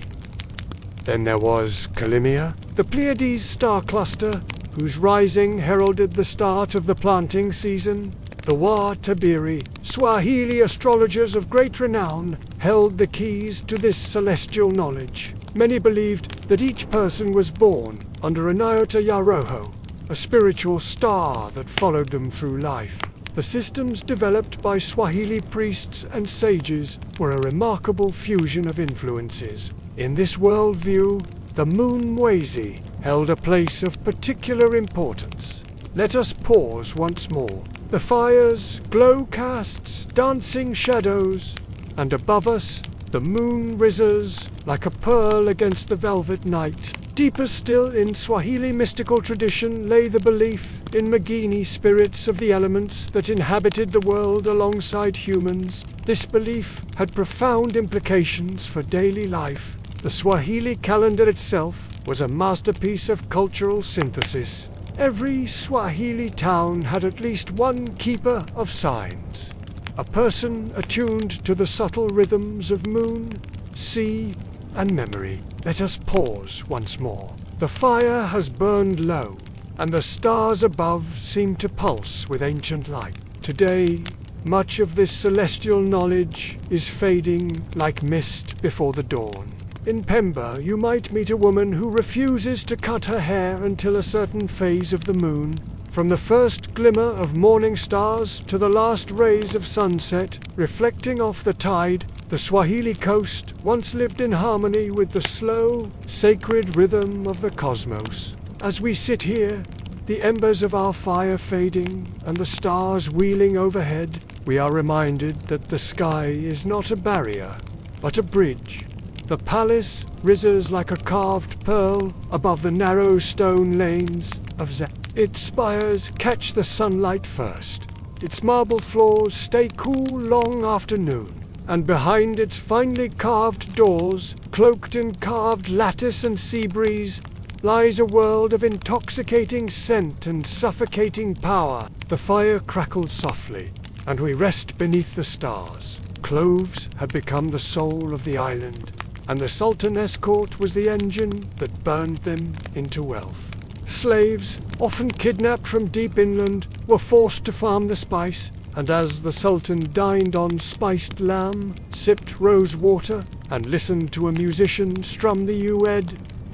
[SPEAKER 1] Then there was Kalimia, the Pleiades star cluster, whose rising heralded the start of the planting season. The Wa Tabiri, Swahili astrologers of great renown, held the keys to this celestial knowledge. Many believed that each person was born under a Nyota ya Roho, a spiritual star that followed them through life. The systems developed by Swahili priests and sages were a remarkable fusion of influences. In this worldview, the moon Mwezi held a place of particular importance. Let us pause once more. The fires, glow casts, dancing shadows, and above us, the moon rises like a pearl against the velvet night. Deeper still in Swahili mystical tradition lay the belief in Magini spirits of the elements that inhabited the world alongside humans. This belief had profound implications for daily life. The Swahili calendar itself was a masterpiece of cultural synthesis. Every Swahili town had at least one keeper of signs, a person attuned to the subtle rhythms of moon, sea, and memory. Let us pause once more. The fire has burned low, and the stars above seem to pulse with ancient light. Today, much of this celestial knowledge is fading like mist before the dawn. In Pemba, you might meet a woman who refuses to cut her hair until a certain phase of the moon. From the first glimmer of morning stars to the last rays of sunset reflecting off the tide, the Swahili coast once lived in harmony with the slow, sacred rhythm of the cosmos. As we sit here, the embers of our fire fading and the stars wheeling overhead, we are reminded that the sky is not a barrier, but a bridge. The palace rises like a carved pearl above the narrow stone lanes of Zen. Its spires catch the sunlight first. Its marble floors stay cool long after noon. And behind its finely carved doors, cloaked in carved lattice and sea breeze, lies a world of intoxicating scent and suffocating power. The fire crackled softly, and we rest beneath the stars. Cloves had become the soul of the island, and the Sultan escort was the engine that burned them into wealth. Slaves, often kidnapped from deep inland, were forced to farm the spice, and as the Sultan dined on spiced lamb, sipped rose water, and listened to a musician strum the oud,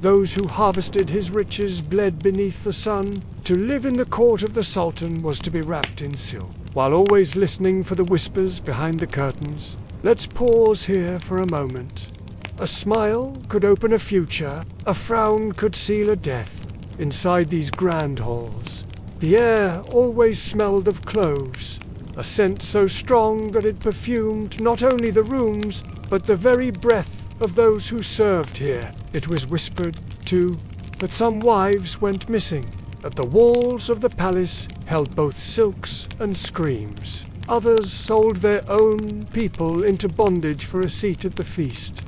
[SPEAKER 1] those who harvested his riches bled beneath the sun. To live in the court of the Sultan was to be wrapped in silk, while always listening for the whispers behind the curtains. Let's pause here for a moment. A smile could open a future, a frown could seal a death. Inside these grand halls, the air always smelled of cloves, a scent so strong that it perfumed not only the rooms, but the very breath of those who served here. It was whispered, too, that some wives went missing, that the walls of the palace held both silks and screams. Others sold their own people into bondage for a seat at the feast.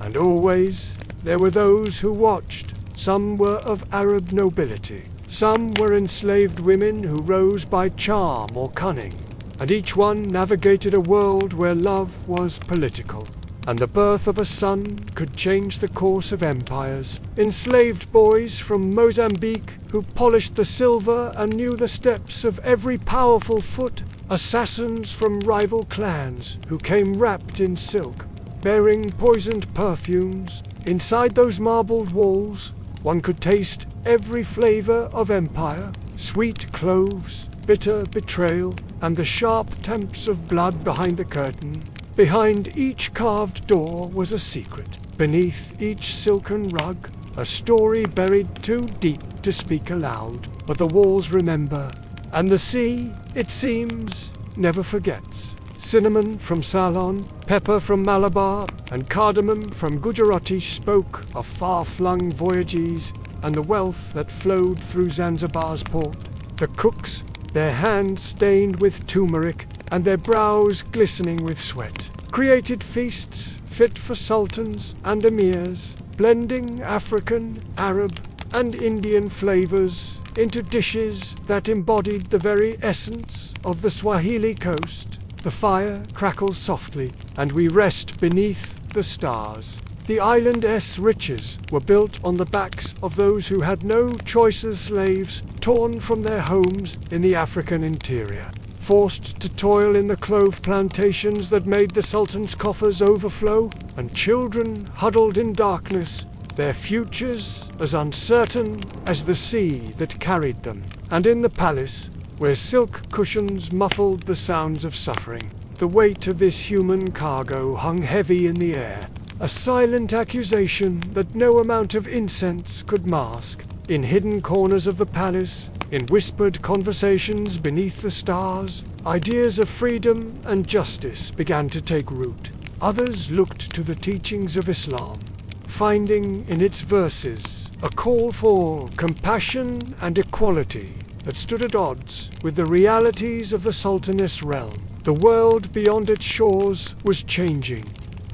[SPEAKER 1] And always there were those who watched. Some were of Arab nobility. Some were enslaved women who rose by charm or cunning. And each one navigated a world where love was political, and the birth of a son could change the course of empires. Enslaved boys from Mozambique who polished the silver and knew the steps of every powerful foot, assassins from rival clans who came wrapped in silk, bearing poisoned perfumes. Inside those marbled walls, one could taste every flavor of empire, sweet cloves, bitter betrayal, and the sharp temps of blood behind the curtain. Behind each carved door was a secret. Beneath each silken rug, a story buried too deep to speak aloud. But the walls remember, and the sea, it seems, never forgets. Cinnamon from Ceylon, pepper from Malabar, and cardamom from Gujarati spoke of far-flung voyages and the wealth that flowed through Zanzibar's port. The cooks, their hands stained with turmeric and their brows glistening with sweat, created feasts fit for sultans and emirs, blending African, Arab, and Indian flavors into dishes that embodied the very essence of the Swahili coast. The fire crackles softly, and we rest beneath the stars. The island's riches were built on the backs of those who had no choice as slaves, torn from their homes in the African interior, forced to toil in the clove plantations that made the Sultan's coffers overflow, and children huddled in darkness, their futures as uncertain as the sea that carried them. And in the palace, where silk cushions muffled the sounds of suffering, the weight of this human cargo hung heavy in the air, a silent accusation that no amount of incense could mask. In hidden corners of the palace, in whispered conversations beneath the stars, ideas of freedom and justice began to take root. Others looked to the teachings of Islam, finding in its verses a call for compassion and equality that stood at odds with the realities of the Sultaness realm. The world beyond its shores was changing,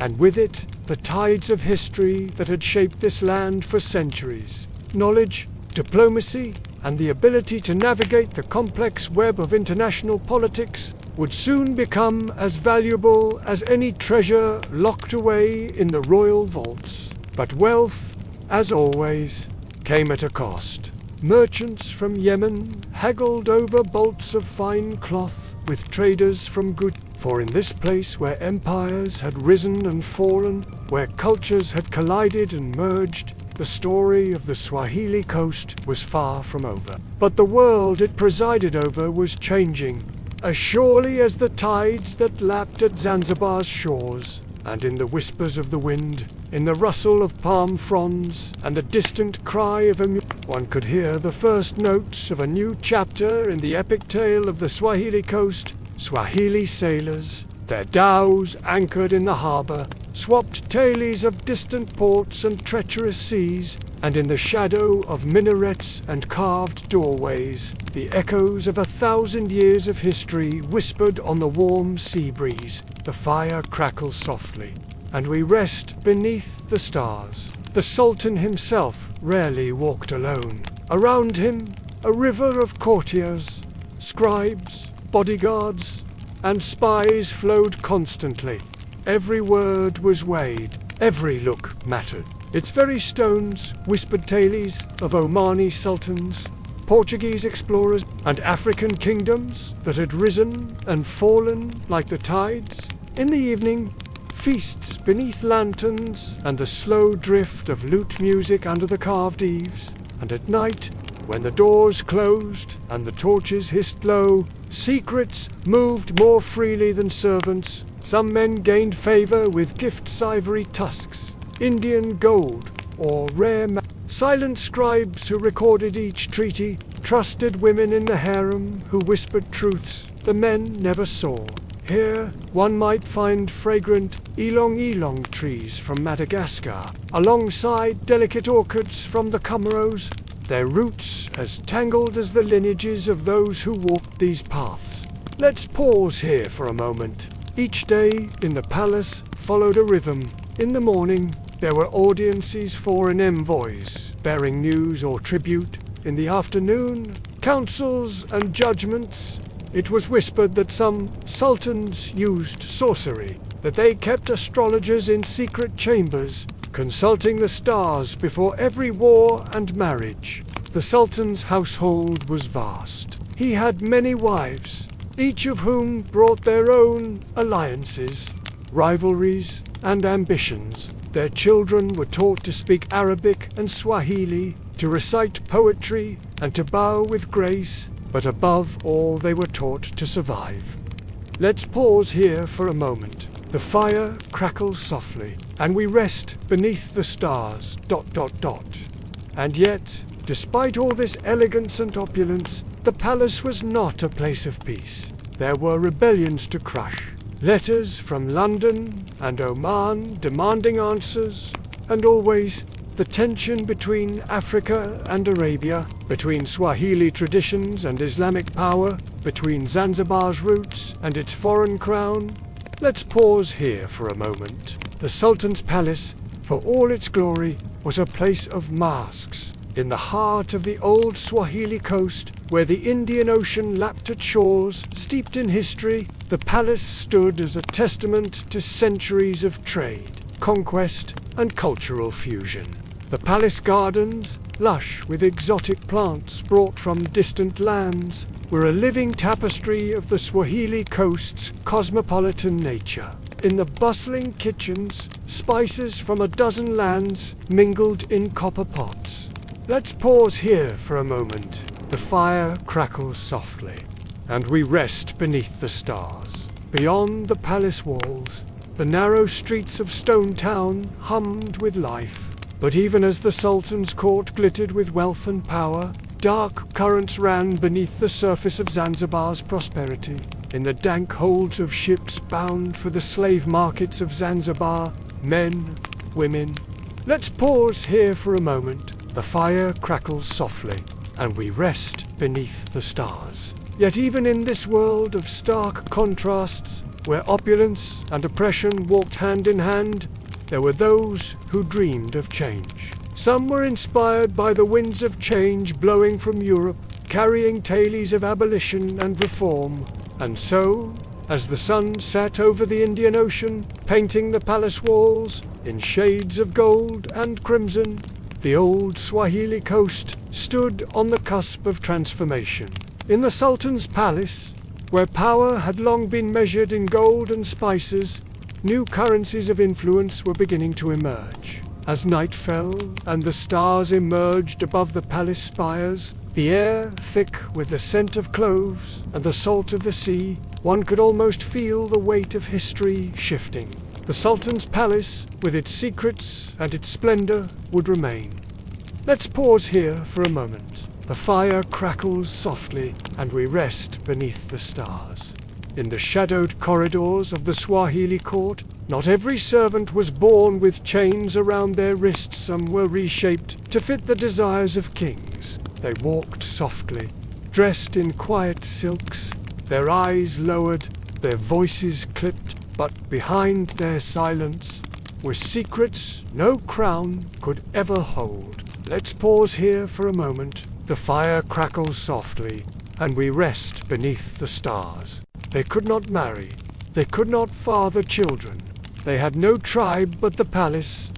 [SPEAKER 1] and with it, the tides of history that had shaped this land for centuries. Knowledge, diplomacy, and the ability to navigate the complex web of international politics would soon become as valuable as any treasure locked away in the royal vaults. But wealth, as always, came at a cost. Merchants from Yemen haggled over bolts of fine cloth with traders from for in this place where empires had risen and fallen, where cultures had collided and merged, the story of the Swahili coast was far from over. But the world it presided over was changing, as surely as the tides that lapped at Zanzibar's shores. And in the whispers of the wind, in the rustle of palm fronds, and the distant cry of one could hear the first notes of a new chapter in the epic tale of the Swahili coast. Swahili sailors, their dhows anchored in the harbor, swapped tales of distant ports and treacherous seas, and in the shadow of minarets and carved doorways, the echoes of 1,000 years of history whispered on the warm sea breeze. The fire crackles softly, and we rest beneath the stars. The Sultan himself rarely walked alone. Around him, a river of courtiers, scribes, bodyguards, and spies flowed constantly. Every word was weighed, every look mattered. Its very stones whispered tales of Omani sultans, Portuguese explorers, and African kingdoms that had risen and fallen like the tides. In the evening, feasts beneath lanterns and the slow drift of lute music under the carved eaves. And at night, when the doors closed and the torches hissed low, secrets moved more freely than servants. Some men gained favor with gifts, ivory tusks, Indian gold, or rare silent scribes who recorded each treaty, trusted women in the harem who whispered truths the men never saw. Here, one might find fragrant ylang-ylang trees from Madagascar, alongside delicate orchids from the Comoros, their roots as tangled as the lineages of those who walked these paths. Let's pause here for a moment. Each day in the palace followed a rhythm. In the morning, there were audiences for envoys, bearing news or tribute. In the afternoon, councils and judgments. It was whispered that some sultans used sorcery, that they kept astrologers in secret chambers, consulting the stars before every war and marriage. The sultan's household was vast. He had many wives, each of whom brought their own alliances, rivalries, and ambitions. Their children were taught to speak Arabic and Swahili, to recite poetry, and to bow with grace, but above all they were taught to survive. Let's pause here for a moment. The fire crackles softly, and we rest beneath the stars. ... And yet, despite all this elegance and opulence, the palace was not a place of peace. There were rebellions to crush, letters from London and Oman demanding answers, and always the tension between Africa and Arabia, between Swahili traditions and Islamic power, between Zanzibar's roots and its foreign crown. Let's pause here for a moment. The Sultan's palace, for all its glory, was a place of masks. In the heart of the old Swahili coast, where the Indian Ocean lapped at shores steeped in history, the palace stood as a testament to centuries of trade, conquest, and cultural fusion. The palace gardens, lush with exotic plants brought from distant lands, were a living tapestry of the Swahili coast's cosmopolitan nature. In the bustling kitchens, spices from a dozen lands mingled in copper pots. Let's pause here for a moment. The fire crackles softly, and we rest beneath the stars. Beyond the palace walls, the narrow streets of Stone Town hummed with life. But even as the Sultan's court glittered with wealth and power, dark currents ran beneath the surface of Zanzibar's prosperity. In the dank holds of ships bound for the slave markets of Zanzibar, men, women. Let's pause here for a moment. The fire crackles softly, and we rest beneath the stars. Yet even in this world of stark contrasts, where opulence and oppression walked hand in hand, there were those who dreamed of change. Some were inspired by the winds of change blowing from Europe, carrying tales of abolition and reform. And so, as the sun set over the Indian Ocean, painting the palace walls in shades of gold and crimson, the old Swahili coast stood on the cusp of transformation. In the Sultan's palace, where power had long been measured in gold and spices, new currencies of influence were beginning to emerge. As night fell and the stars emerged above the palace spires, the air thick with the scent of cloves and the salt of the sea, one could almost feel the weight of history shifting. The Sultan's palace, with its secrets and its splendor, would remain. Let's pause here for a moment. The fire crackles softly, and we rest beneath the stars. In the shadowed corridors of the Swahili court, not every servant was born with chains around their wrists. Some were reshaped to fit the desires of kings. They walked softly, dressed in quiet silks, their eyes lowered, their voices clipped, but behind their silence were secrets no crown could ever hold. Let's pause here for a moment. The fire crackles softly, and we rest beneath the stars. They could not marry. They could not father children. They had no tribe but the palace, ...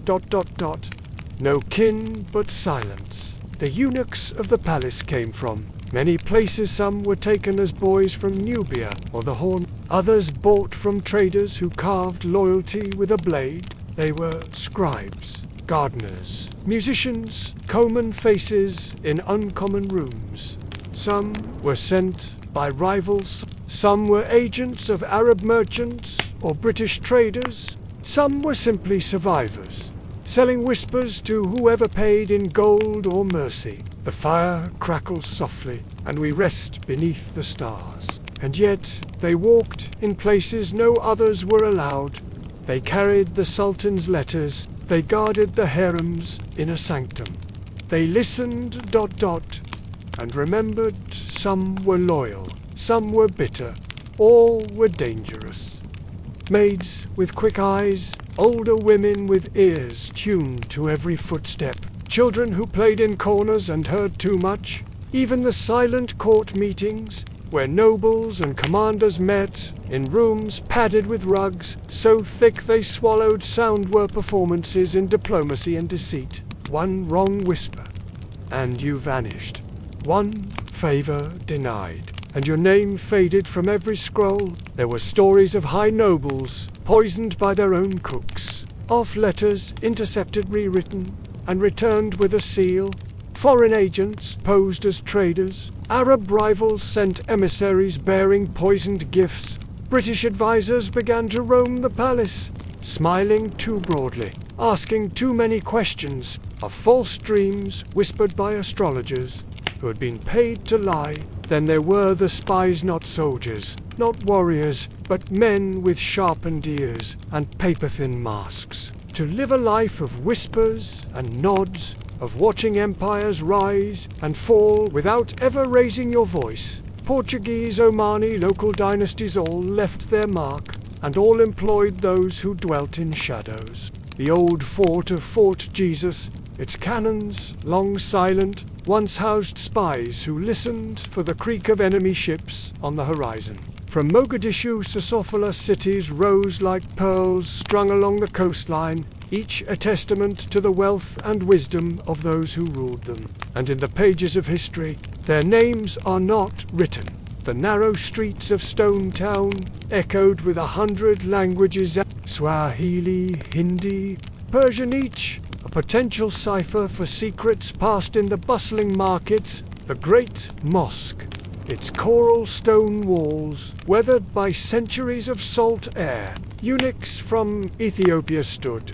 [SPEAKER 1] No kin but silence. The eunuchs of the palace came from many places. Some were taken as boys from Nubia or the Horn. Others bought from traders who carved loyalty with a blade. They were scribes, gardeners, musicians, common faces in uncommon rooms. Some were sent by rivals. Some were agents of Arab merchants or British traders. Some were simply survivors, selling whispers to whoever paid in gold or mercy. The fire crackles softly, and we rest beneath the stars. And yet they walked in places no others were allowed. They carried the Sultan's letters. They guarded the harem's inner sanctum. They listened ... and remembered. Some were loyal, some were bitter, all were dangerous. Maids with quick eyes, older women with ears tuned to every footstep, children who played in corners and heard too much, even the silent court meetings, where nobles and commanders met, in rooms padded with rugs, so thick they swallowed sound, were performances in diplomacy and deceit. One wrong whisper, and you vanished. One favor denied, and your name faded from every scroll. There were stories of high nobles, poisoned by their own cooks, of letters intercepted, rewritten, and returned with a seal. Foreign agents posed as traders. Arab rivals sent emissaries bearing poisoned gifts. British advisors began to roam the palace, smiling too broadly, asking too many questions, of false dreams whispered by astrologers who had been paid to lie. Then there were the spies, not soldiers, not warriors, but men with sharpened ears and paper-thin masks, to live a life of whispers and nods, of watching empires rise and fall without ever raising your voice. Portuguese, Omani, local dynasties all left their mark, and all employed those who dwelt in shadows. The old fort of Fort Jesus, its cannons, long silent, once housed spies who listened for the creak of enemy ships on the horizon. From Mogadishu, Sasofala cities rose like pearls strung along the coastline, each a testament to the wealth and wisdom of those who ruled them. And in the pages of history, their names are not written. The narrow streets of Stone Town echoed with 100 languages, Swahili, Hindi, Persian each, a potential cipher for secrets passed in the bustling markets. The great mosque, its coral stone walls, weathered by centuries of salt air. Eunuchs from Ethiopia stood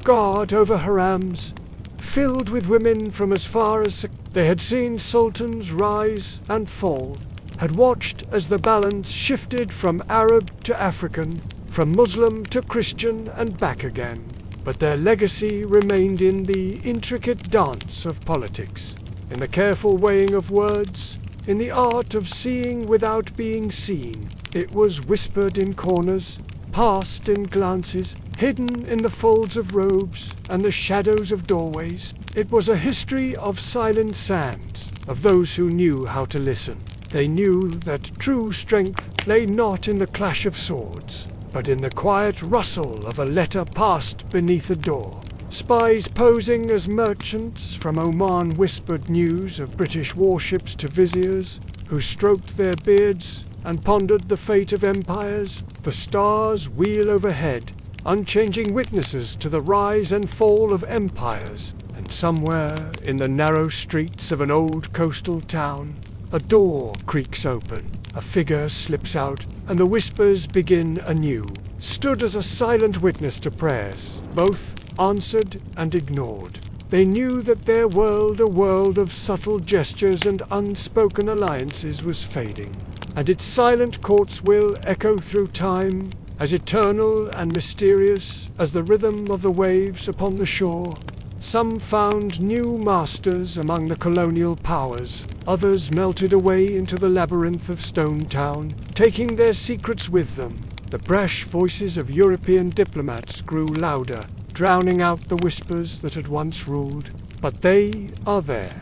[SPEAKER 1] guard over harems, filled with women from as far as they had seen sultans rise and fall, had watched as the balance shifted from Arab to African, from Muslim to Christian and back again. But their legacy remained in the intricate dance of politics, in the careful weighing of words, in the art of seeing without being seen. It was whispered in corners, passed in glances, hidden in the folds of robes and the shadows of doorways. It was a history of silent sand, of those who knew how to listen. They knew that true strength lay not in the clash of swords, but in the quiet rustle of a letter passed beneath a door. Spies posing as merchants from Oman whispered news of British warships to viziers, who stroked their beards and pondered the fate of empires. The stars wheel overhead, unchanging witnesses to the rise and fall of empires. And somewhere in the narrow streets of an old coastal town, a door creaks open, a figure slips out, and the whispers begin anew. Stood as a silent witness to prayers, both answered and ignored. They knew that their world, a world of subtle gestures and unspoken alliances, was fading, and its silent courts will echo through time, as eternal and mysterious as the rhythm of the waves upon the shore. Some found new masters among the colonial powers, others melted away into the labyrinth of Stone Town, taking their secrets with them. The brash voices of European diplomats grew louder, drowning out the whispers that had once ruled. But they are there,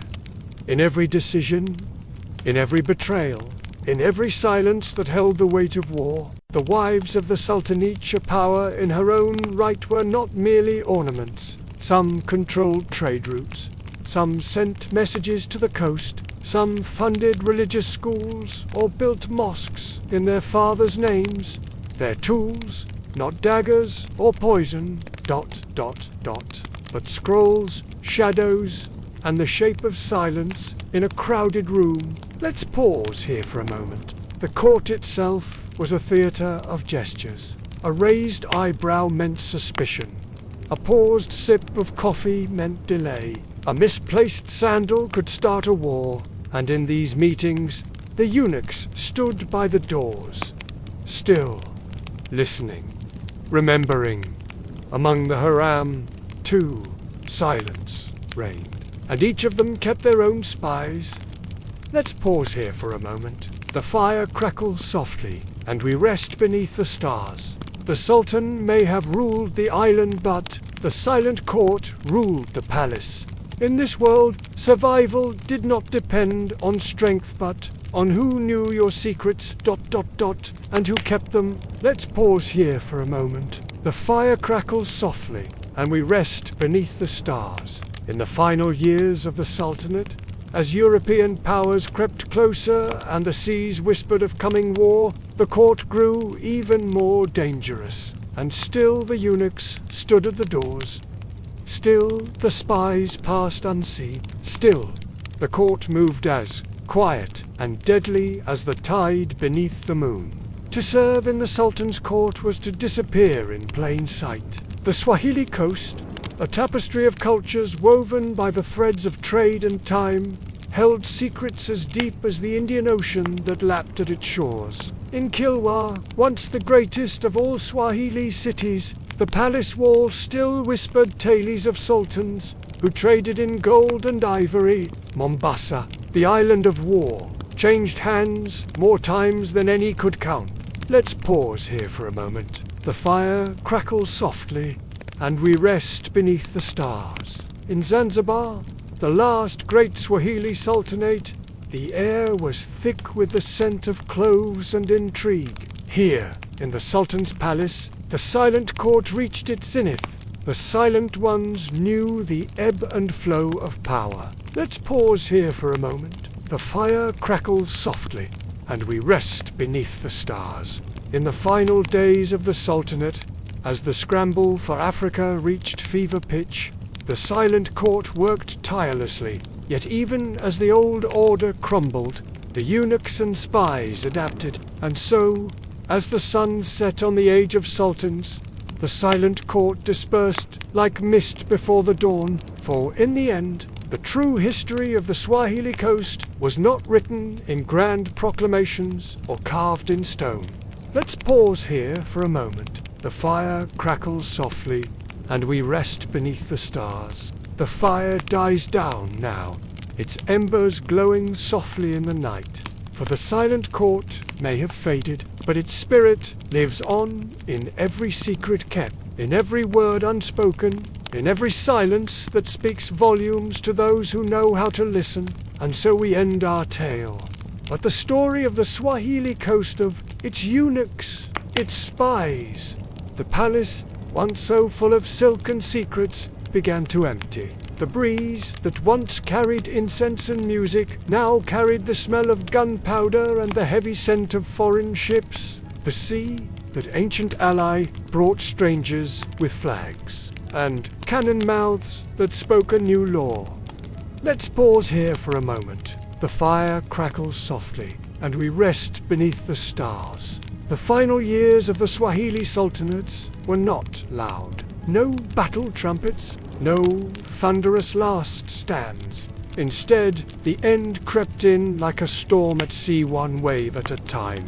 [SPEAKER 1] in every decision, in every betrayal, in every silence that held the weight of war. The wives of the Sultan, each a power in her own right, were not merely ornaments. Some controlled trade routes, some sent messages to the coast, some funded religious schools or built mosques in their fathers' names. Their tools, not daggers or poison, ... but scrolls, shadows, and the shape of silence in a crowded room. Let's pause here for a moment. The court itself was a theatre of gestures. A raised eyebrow meant suspicion. A paused sip of coffee meant delay. A misplaced sandal could start a war. And in these meetings, the eunuchs stood by the doors, still, listening, remembering. Among the harem, too, silence reigned, and each of them kept their own spies. Let's pause here for a moment. The fire crackles softly, and we rest beneath the stars. The Sultan may have ruled the island, but the silent court ruled the palace. In this world, survival did not depend on strength, but on who knew your secrets, ... and who kept them. Let's pause here for a moment. The fire crackles softly, and we rest beneath the stars. In the final years of the Sultanate, As European powers crept closer and the seas whispered of coming war, the court grew even more dangerous. And still the eunuchs stood at the doors. Still the spies passed unseen. Still the court moved as quiet and deadly as the tide beneath the moon. To serve in the Sultan's court was to disappear in plain sight. The Swahili coast, a tapestry of cultures woven by the threads of trade and time, held secrets as deep as the Indian Ocean that lapped at its shores. In Kilwa, once the greatest of all Swahili cities, the palace walls still whispered tales of sultans who traded in gold and ivory. Mombasa, the island of war, changed hands more times than any could count. Let's pause here for a moment. The fire crackles softly, and we rest beneath the stars. In Zanzibar, the last great Swahili sultanate, the air was thick with the scent of cloves and intrigue. Here, in the Sultan's palace, the silent court reached its zenith. The silent ones knew the ebb and flow of power. Let's pause here for a moment. The fire crackles softly, and we rest beneath the stars. In the final days of the Sultanate, as the scramble for Africa reached fever pitch, the silent court worked tirelessly. Yet even as the old order crumbled, the eunuchs and spies adapted. And so, as the sun set on the age of sultans, the silent court dispersed like mist before the dawn. For in the end, the true history of the Swahili coast was not written in grand proclamations or carved in stone. Let's pause here for a moment. The fire crackles softly, and we rest beneath the stars. The fire dies down now, its embers glowing softly in the night. For the silent court may have faded, but its spirit lives on in every secret kept, in every word unspoken, in every silence that speaks volumes to those who know how to listen. And so we end our tale. But the story of the Swahili coast, of its eunuchs, its spies, the palace, once so full of silk and secrets, began to empty. The breeze that once carried incense and music now carried the smell of gunpowder and the heavy scent of foreign ships. The sea, that ancient ally, brought strangers with flags, and cannon mouths that spoke a new law. Let's pause here for a moment. The fire crackles softly, and we rest beneath the stars. The final years of the Swahili Sultanates were not loud. No battle trumpets, no thunderous last stands. Instead, the end crept in like a storm at sea, one wave at a time.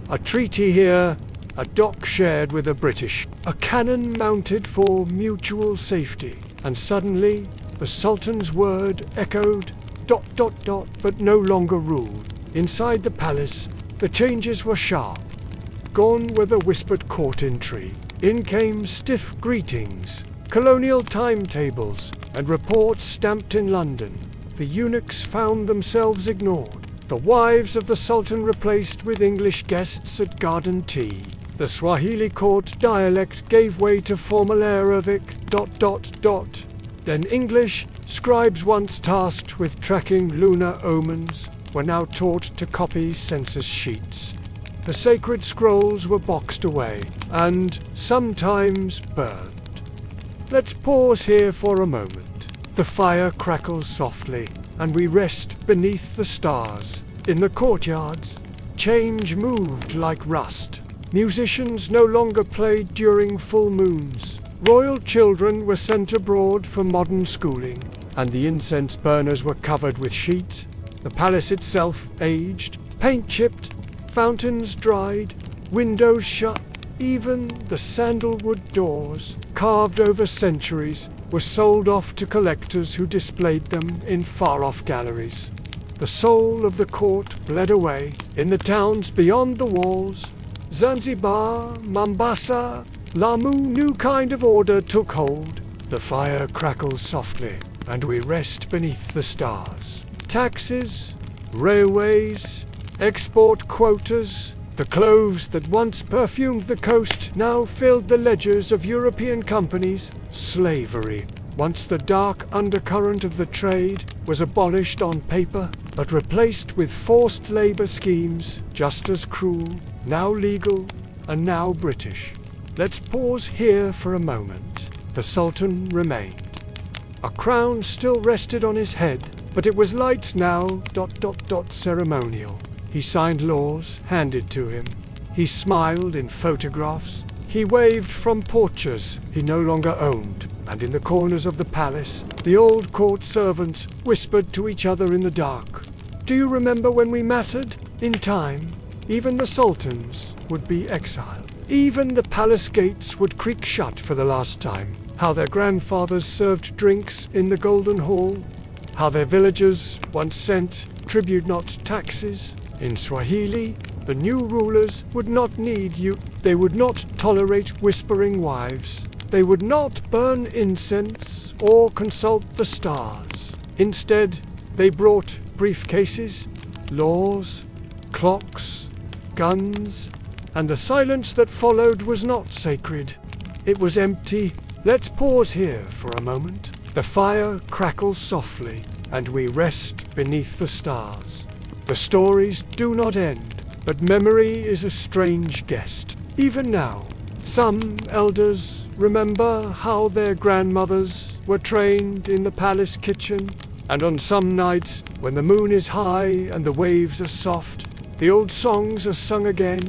[SPEAKER 1] A treaty here, a dock shared with the British, a cannon mounted for mutual safety. And suddenly, the Sultan's word echoed, ... but no longer ruled. Inside the palace, the changes were sharp. Gone were the whispered court intrigue. In came stiff greetings, colonial timetables, and reports stamped in London. The eunuchs found themselves ignored. The wives of the Sultan replaced with English guests at garden tea. The Swahili court dialect gave way to formal Arabic ... Then English, scribes once tasked with tracking lunar omens, were now taught to copy census sheets. The sacred scrolls were boxed away, and sometimes burned. Let's pause here for a moment. The fire crackles softly, and we rest beneath the stars. In the courtyards, change moved like rust. Musicians no longer played during full moons. Royal children were sent abroad for modern schooling, and the incense burners were covered with sheets. The palace itself aged, paint chipped, fountains dried, windows shut. Even the sandalwood doors, carved over centuries, were sold off to collectors who displayed them in far-off galleries. The soul of the court bled away in the towns beyond the walls. Zanzibar, Mombasa, Lamu, new kind of order took hold. The fire crackles softly, and we rest beneath the stars. Taxes, railways, export quotas, the cloves that once perfumed the coast now filled the ledgers of European companies. Slavery, Once the dark undercurrent of the trade was abolished on paper, but replaced with forced labor schemes just as cruel, now legal, and now British. Let's pause here for a moment. The Sultan remained. A crown still rested on his head, but it was light now, ceremonial. He signed laws handed to him. He smiled in photographs. He waved from porches he no longer owned, and in the corners of the palace, the old court servants whispered to each other in the dark. Do you remember when we mattered? In time, even the sultans would be exiled. Even the palace gates would creak shut for the last time. How their grandfathers served drinks in the Golden Hall. How their villagers once sent tribute, not taxes. In Swahili, the new rulers would not need you. They would not tolerate whispering wives. They would not burn incense or consult the stars. Instead, they brought briefcases, laws, clocks, guns, and the silence that followed was not sacred. It was empty. Let's pause here for a moment. The fire crackles softly, and we rest beneath the stars. The stories do not end, but memory is a strange guest. Even now, some elders remember how their grandmothers were trained in the palace kitchen, and on some nights, when the moon is high and the waves are soft, the old songs are sung again,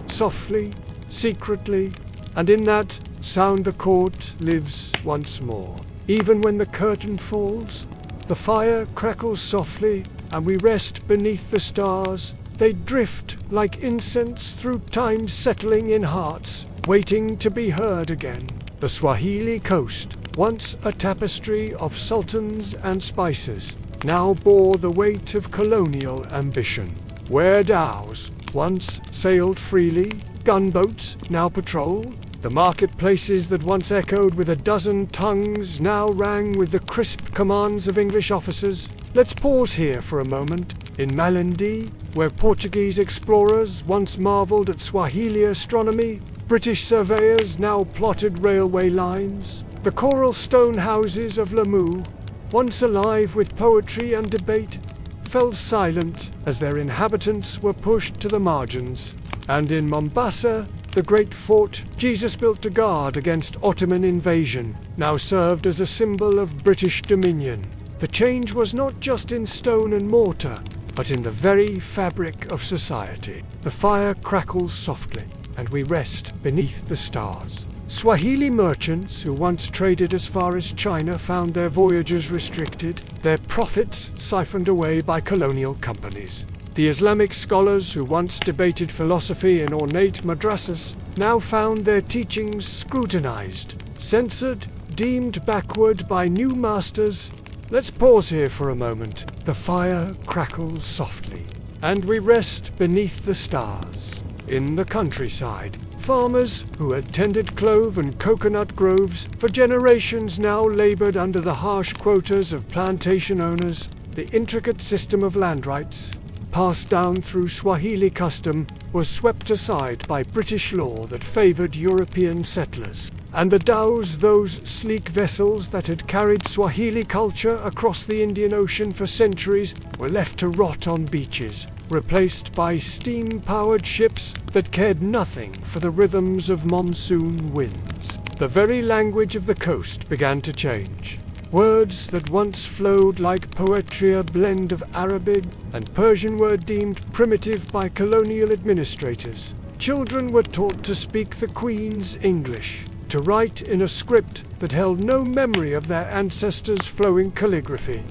[SPEAKER 1] softly, secretly, and in that sound the court lives once more. Even when the curtain falls, the fire crackles softly, and we rest beneath the stars. They drift like incense through time, settling in hearts, waiting to be heard again. The Swahili coast, once a tapestry of sultans and spices, now bore the weight of colonial ambition. Where dhows once sailed freely, gunboats now patrol. The marketplaces that once echoed with a dozen tongues now rang with the crisp commands of English officers. Let's pause here for a moment. In Malindi, where Portuguese explorers once marveled at Swahili astronomy, British surveyors now plotted railway lines. The coral stone houses of Lamu, once alive with poetry and debate, fell silent as their inhabitants were pushed to the margins. And in Mombasa, the great fort Jesus built to guard against Ottoman invasion now served as a symbol of British dominion. The change was not just in stone and mortar, but in the very fabric of society. The fire crackles softly, and we rest beneath the stars. Swahili merchants who once traded as far as China found their voyages restricted, their profits siphoned away by colonial companies. The Islamic scholars who once debated philosophy in ornate madrasas now found their teachings scrutinized, censored, deemed backward by new masters. Let's pause here for a moment. The fire crackles softly, and we rest beneath the stars. In the countryside, farmers who had tended clove and coconut groves for generations now labored under the harsh quotas of plantation owners. The intricate system of land rights, passed down through Swahili custom, was swept aside by British law that favored European settlers. And the dhows, those sleek vessels that had carried Swahili culture across the Indian Ocean for centuries, were left to rot on beaches, replaced by steam-powered ships that cared nothing for the rhythms of monsoon winds. The very language of the coast began to change. Words that once flowed like poetry, a blend of Arabic and Persian, were deemed primitive by colonial administrators. Children were taught to speak the Queen's English, to write in a script that held no memory of their ancestors' flowing calligraphy.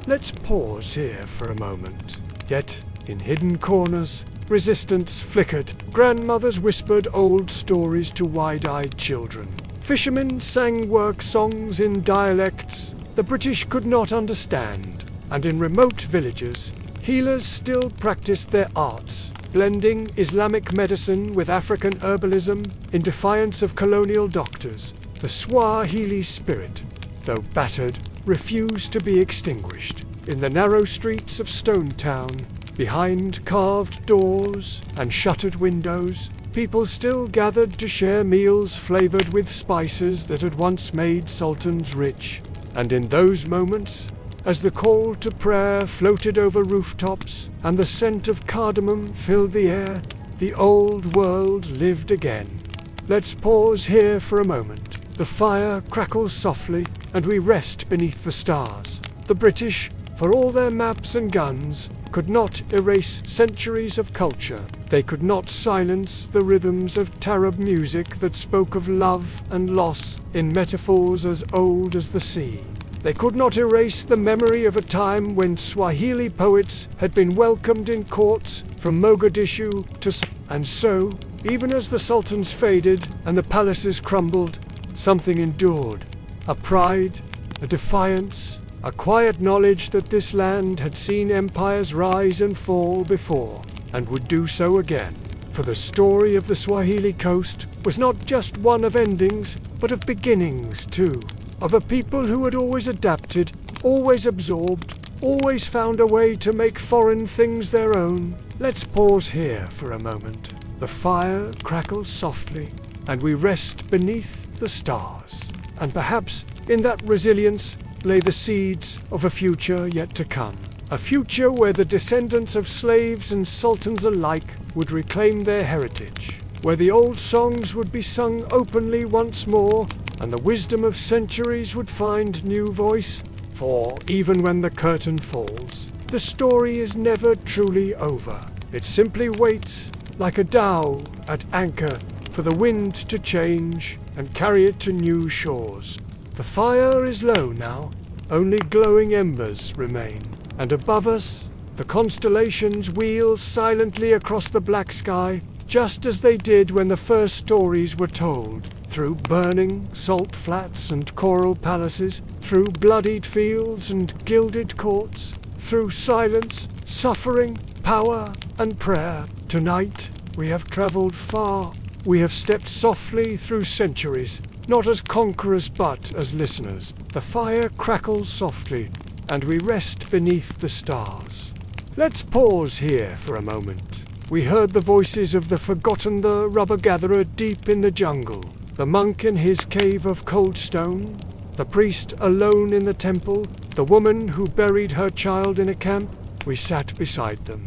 [SPEAKER 1] Let's pause here for a moment. Yet, in hidden corners, resistance flickered. Grandmothers whispered old stories to wide-eyed children. Fishermen sang work songs in dialects the British could not understand. And in remote villages, healers still practiced their arts, blending Islamic medicine with African herbalism in defiance of colonial doctors. The Swahili spirit, though battered, refused to be extinguished. In the narrow streets of Stone Town, behind carved doors and shuttered windows, people still gathered to share meals flavored with spices that had once made sultans rich. And in those moments, as the call to prayer floated over rooftops and the scent of cardamom filled the air, the old world lived again. Let's pause here for a moment. The fire crackles softly, and we rest beneath the stars. The British, for all their maps and guns, could not erase centuries of culture. They could not silence the rhythms of Tarab music that spoke of love and loss in metaphors as old as the sea. They could not erase the memory of a time when Swahili poets had been welcomed in courts from Mogadishu to... And so, even as the sultans faded and the palaces crumbled, something endured. A pride, a defiance, a quiet knowledge that this land had seen empires rise and fall before, and would do so again. For the story of the Swahili coast was not just one of endings, but of beginnings too. Of a people who had always adapted, always absorbed, always found a way to make foreign things their own. Let's pause here for a moment. The fire crackles softly, and we rest beneath the stars. And perhaps in that resilience lay the seeds of a future yet to come. A future where the descendants of slaves and sultans alike would reclaim their heritage. Where the old songs would be sung openly once more, and the wisdom of centuries would find new voice. For even when the curtain falls, the story is never truly over. It simply waits, like a dhow at anchor, for the wind to change and carry it to new shores. The fire is low now, only glowing embers remain. And above us, the constellations wheel silently across the black sky, just as they did when the first stories were told. Through burning salt flats and coral palaces, through bloodied fields and gilded courts, through silence, suffering, power, and prayer. Tonight, we have traveled far. We have stepped softly through centuries, not as conquerors but as listeners. The fire crackles softly, and we rest beneath the stars. Let's pause here for a moment. We heard the voices of the forgotten, the rubber-gatherer deep in the jungle, the monk in his cave of cold stone, the priest alone in the temple, the woman who buried her child in a camp. We sat beside them.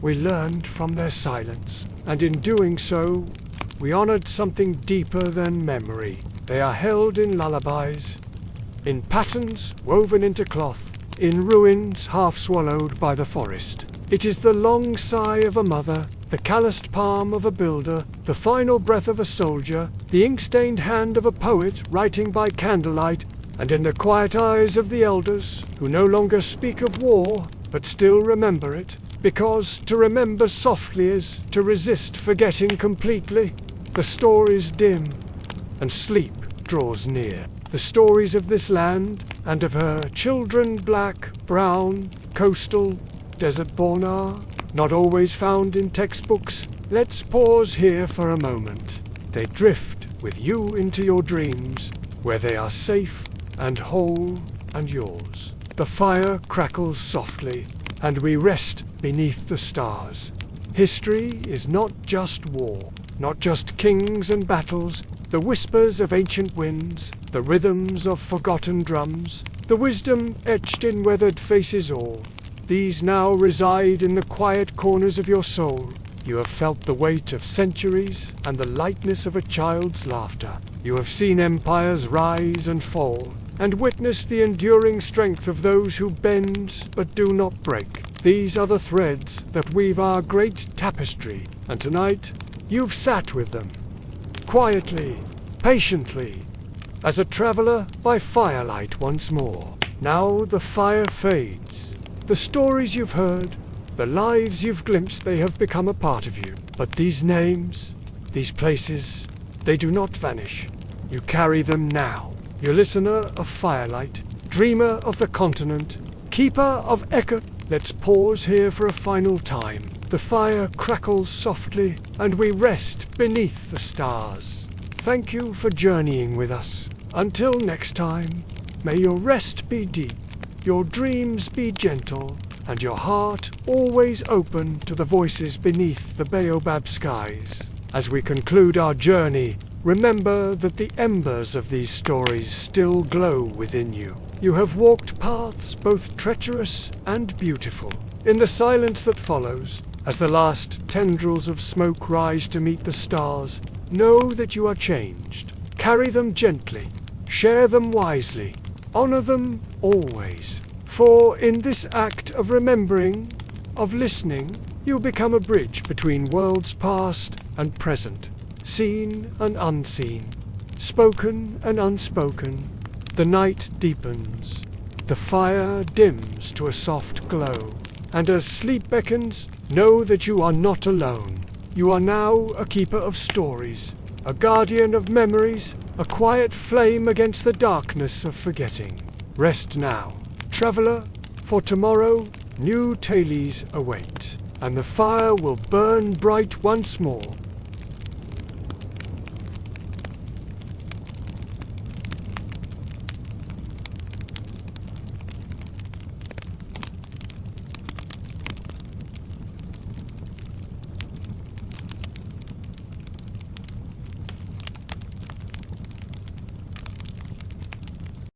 [SPEAKER 1] We learned from their silence, and in doing so, we honored something deeper than memory. They are held in lullabies, in patterns woven into cloth, in ruins half swallowed by the forest. It is the long sigh of a mother, the calloused palm of a builder, the final breath of a soldier, the ink-stained hand of a poet writing by candlelight, and in the quiet eyes of the elders, who no longer speak of war, but still remember it, because to remember softly is to resist forgetting completely. The stories dim, and sleep draws near. The stories of this land, and of her children, black, brown, coastal, desert-born, are not always found in textbooks. Let's pause here for a moment. They drift with you into your dreams, where they are safe and whole and yours. The fire crackles softly, and we rest beneath the stars. History is not just war, not just kings and battles, the whispers of ancient winds, the rhythms of forgotten drums, the wisdom etched in weathered faces all. These now reside in the quiet corners of your soul. You have felt the weight of centuries and the lightness of a child's laughter. You have seen empires rise and fall, and witnessed the enduring strength of those who bend but do not break. These are the threads that weave our great tapestry, and tonight you've sat with them, quietly, patiently, as a traveler by firelight once more. Now the fire fades. The stories you've heard, the lives you've glimpsed, they have become a part of you. But these names, these places, they do not vanish. You carry them now. You listener of firelight, dreamer of the continent, keeper of echo. Let's pause here for a final time. The fire crackles softly, and we rest beneath the stars. Thank you for journeying with us. Until next time, may your rest be deep, your dreams be gentle, and your heart always open to the voices beneath the baobab skies. As we conclude our journey, remember that the embers of these stories still glow within you. You have walked paths both treacherous and beautiful. In the silence that follows, as the last tendrils of smoke rise to meet the stars, know that you are changed. Carry them gently, share them wisely, honor them always. For in this act of remembering, of listening, you become a bridge between worlds past and present, seen and unseen, spoken and unspoken. The night deepens, the fire dims to a soft glow, and as sleep beckons, know that you are not alone. You are now a keeper of stories, a guardian of memories, a quiet flame against the darkness of forgetting. Rest now, traveler, for tomorrow new tales await, and the fire will burn bright once more.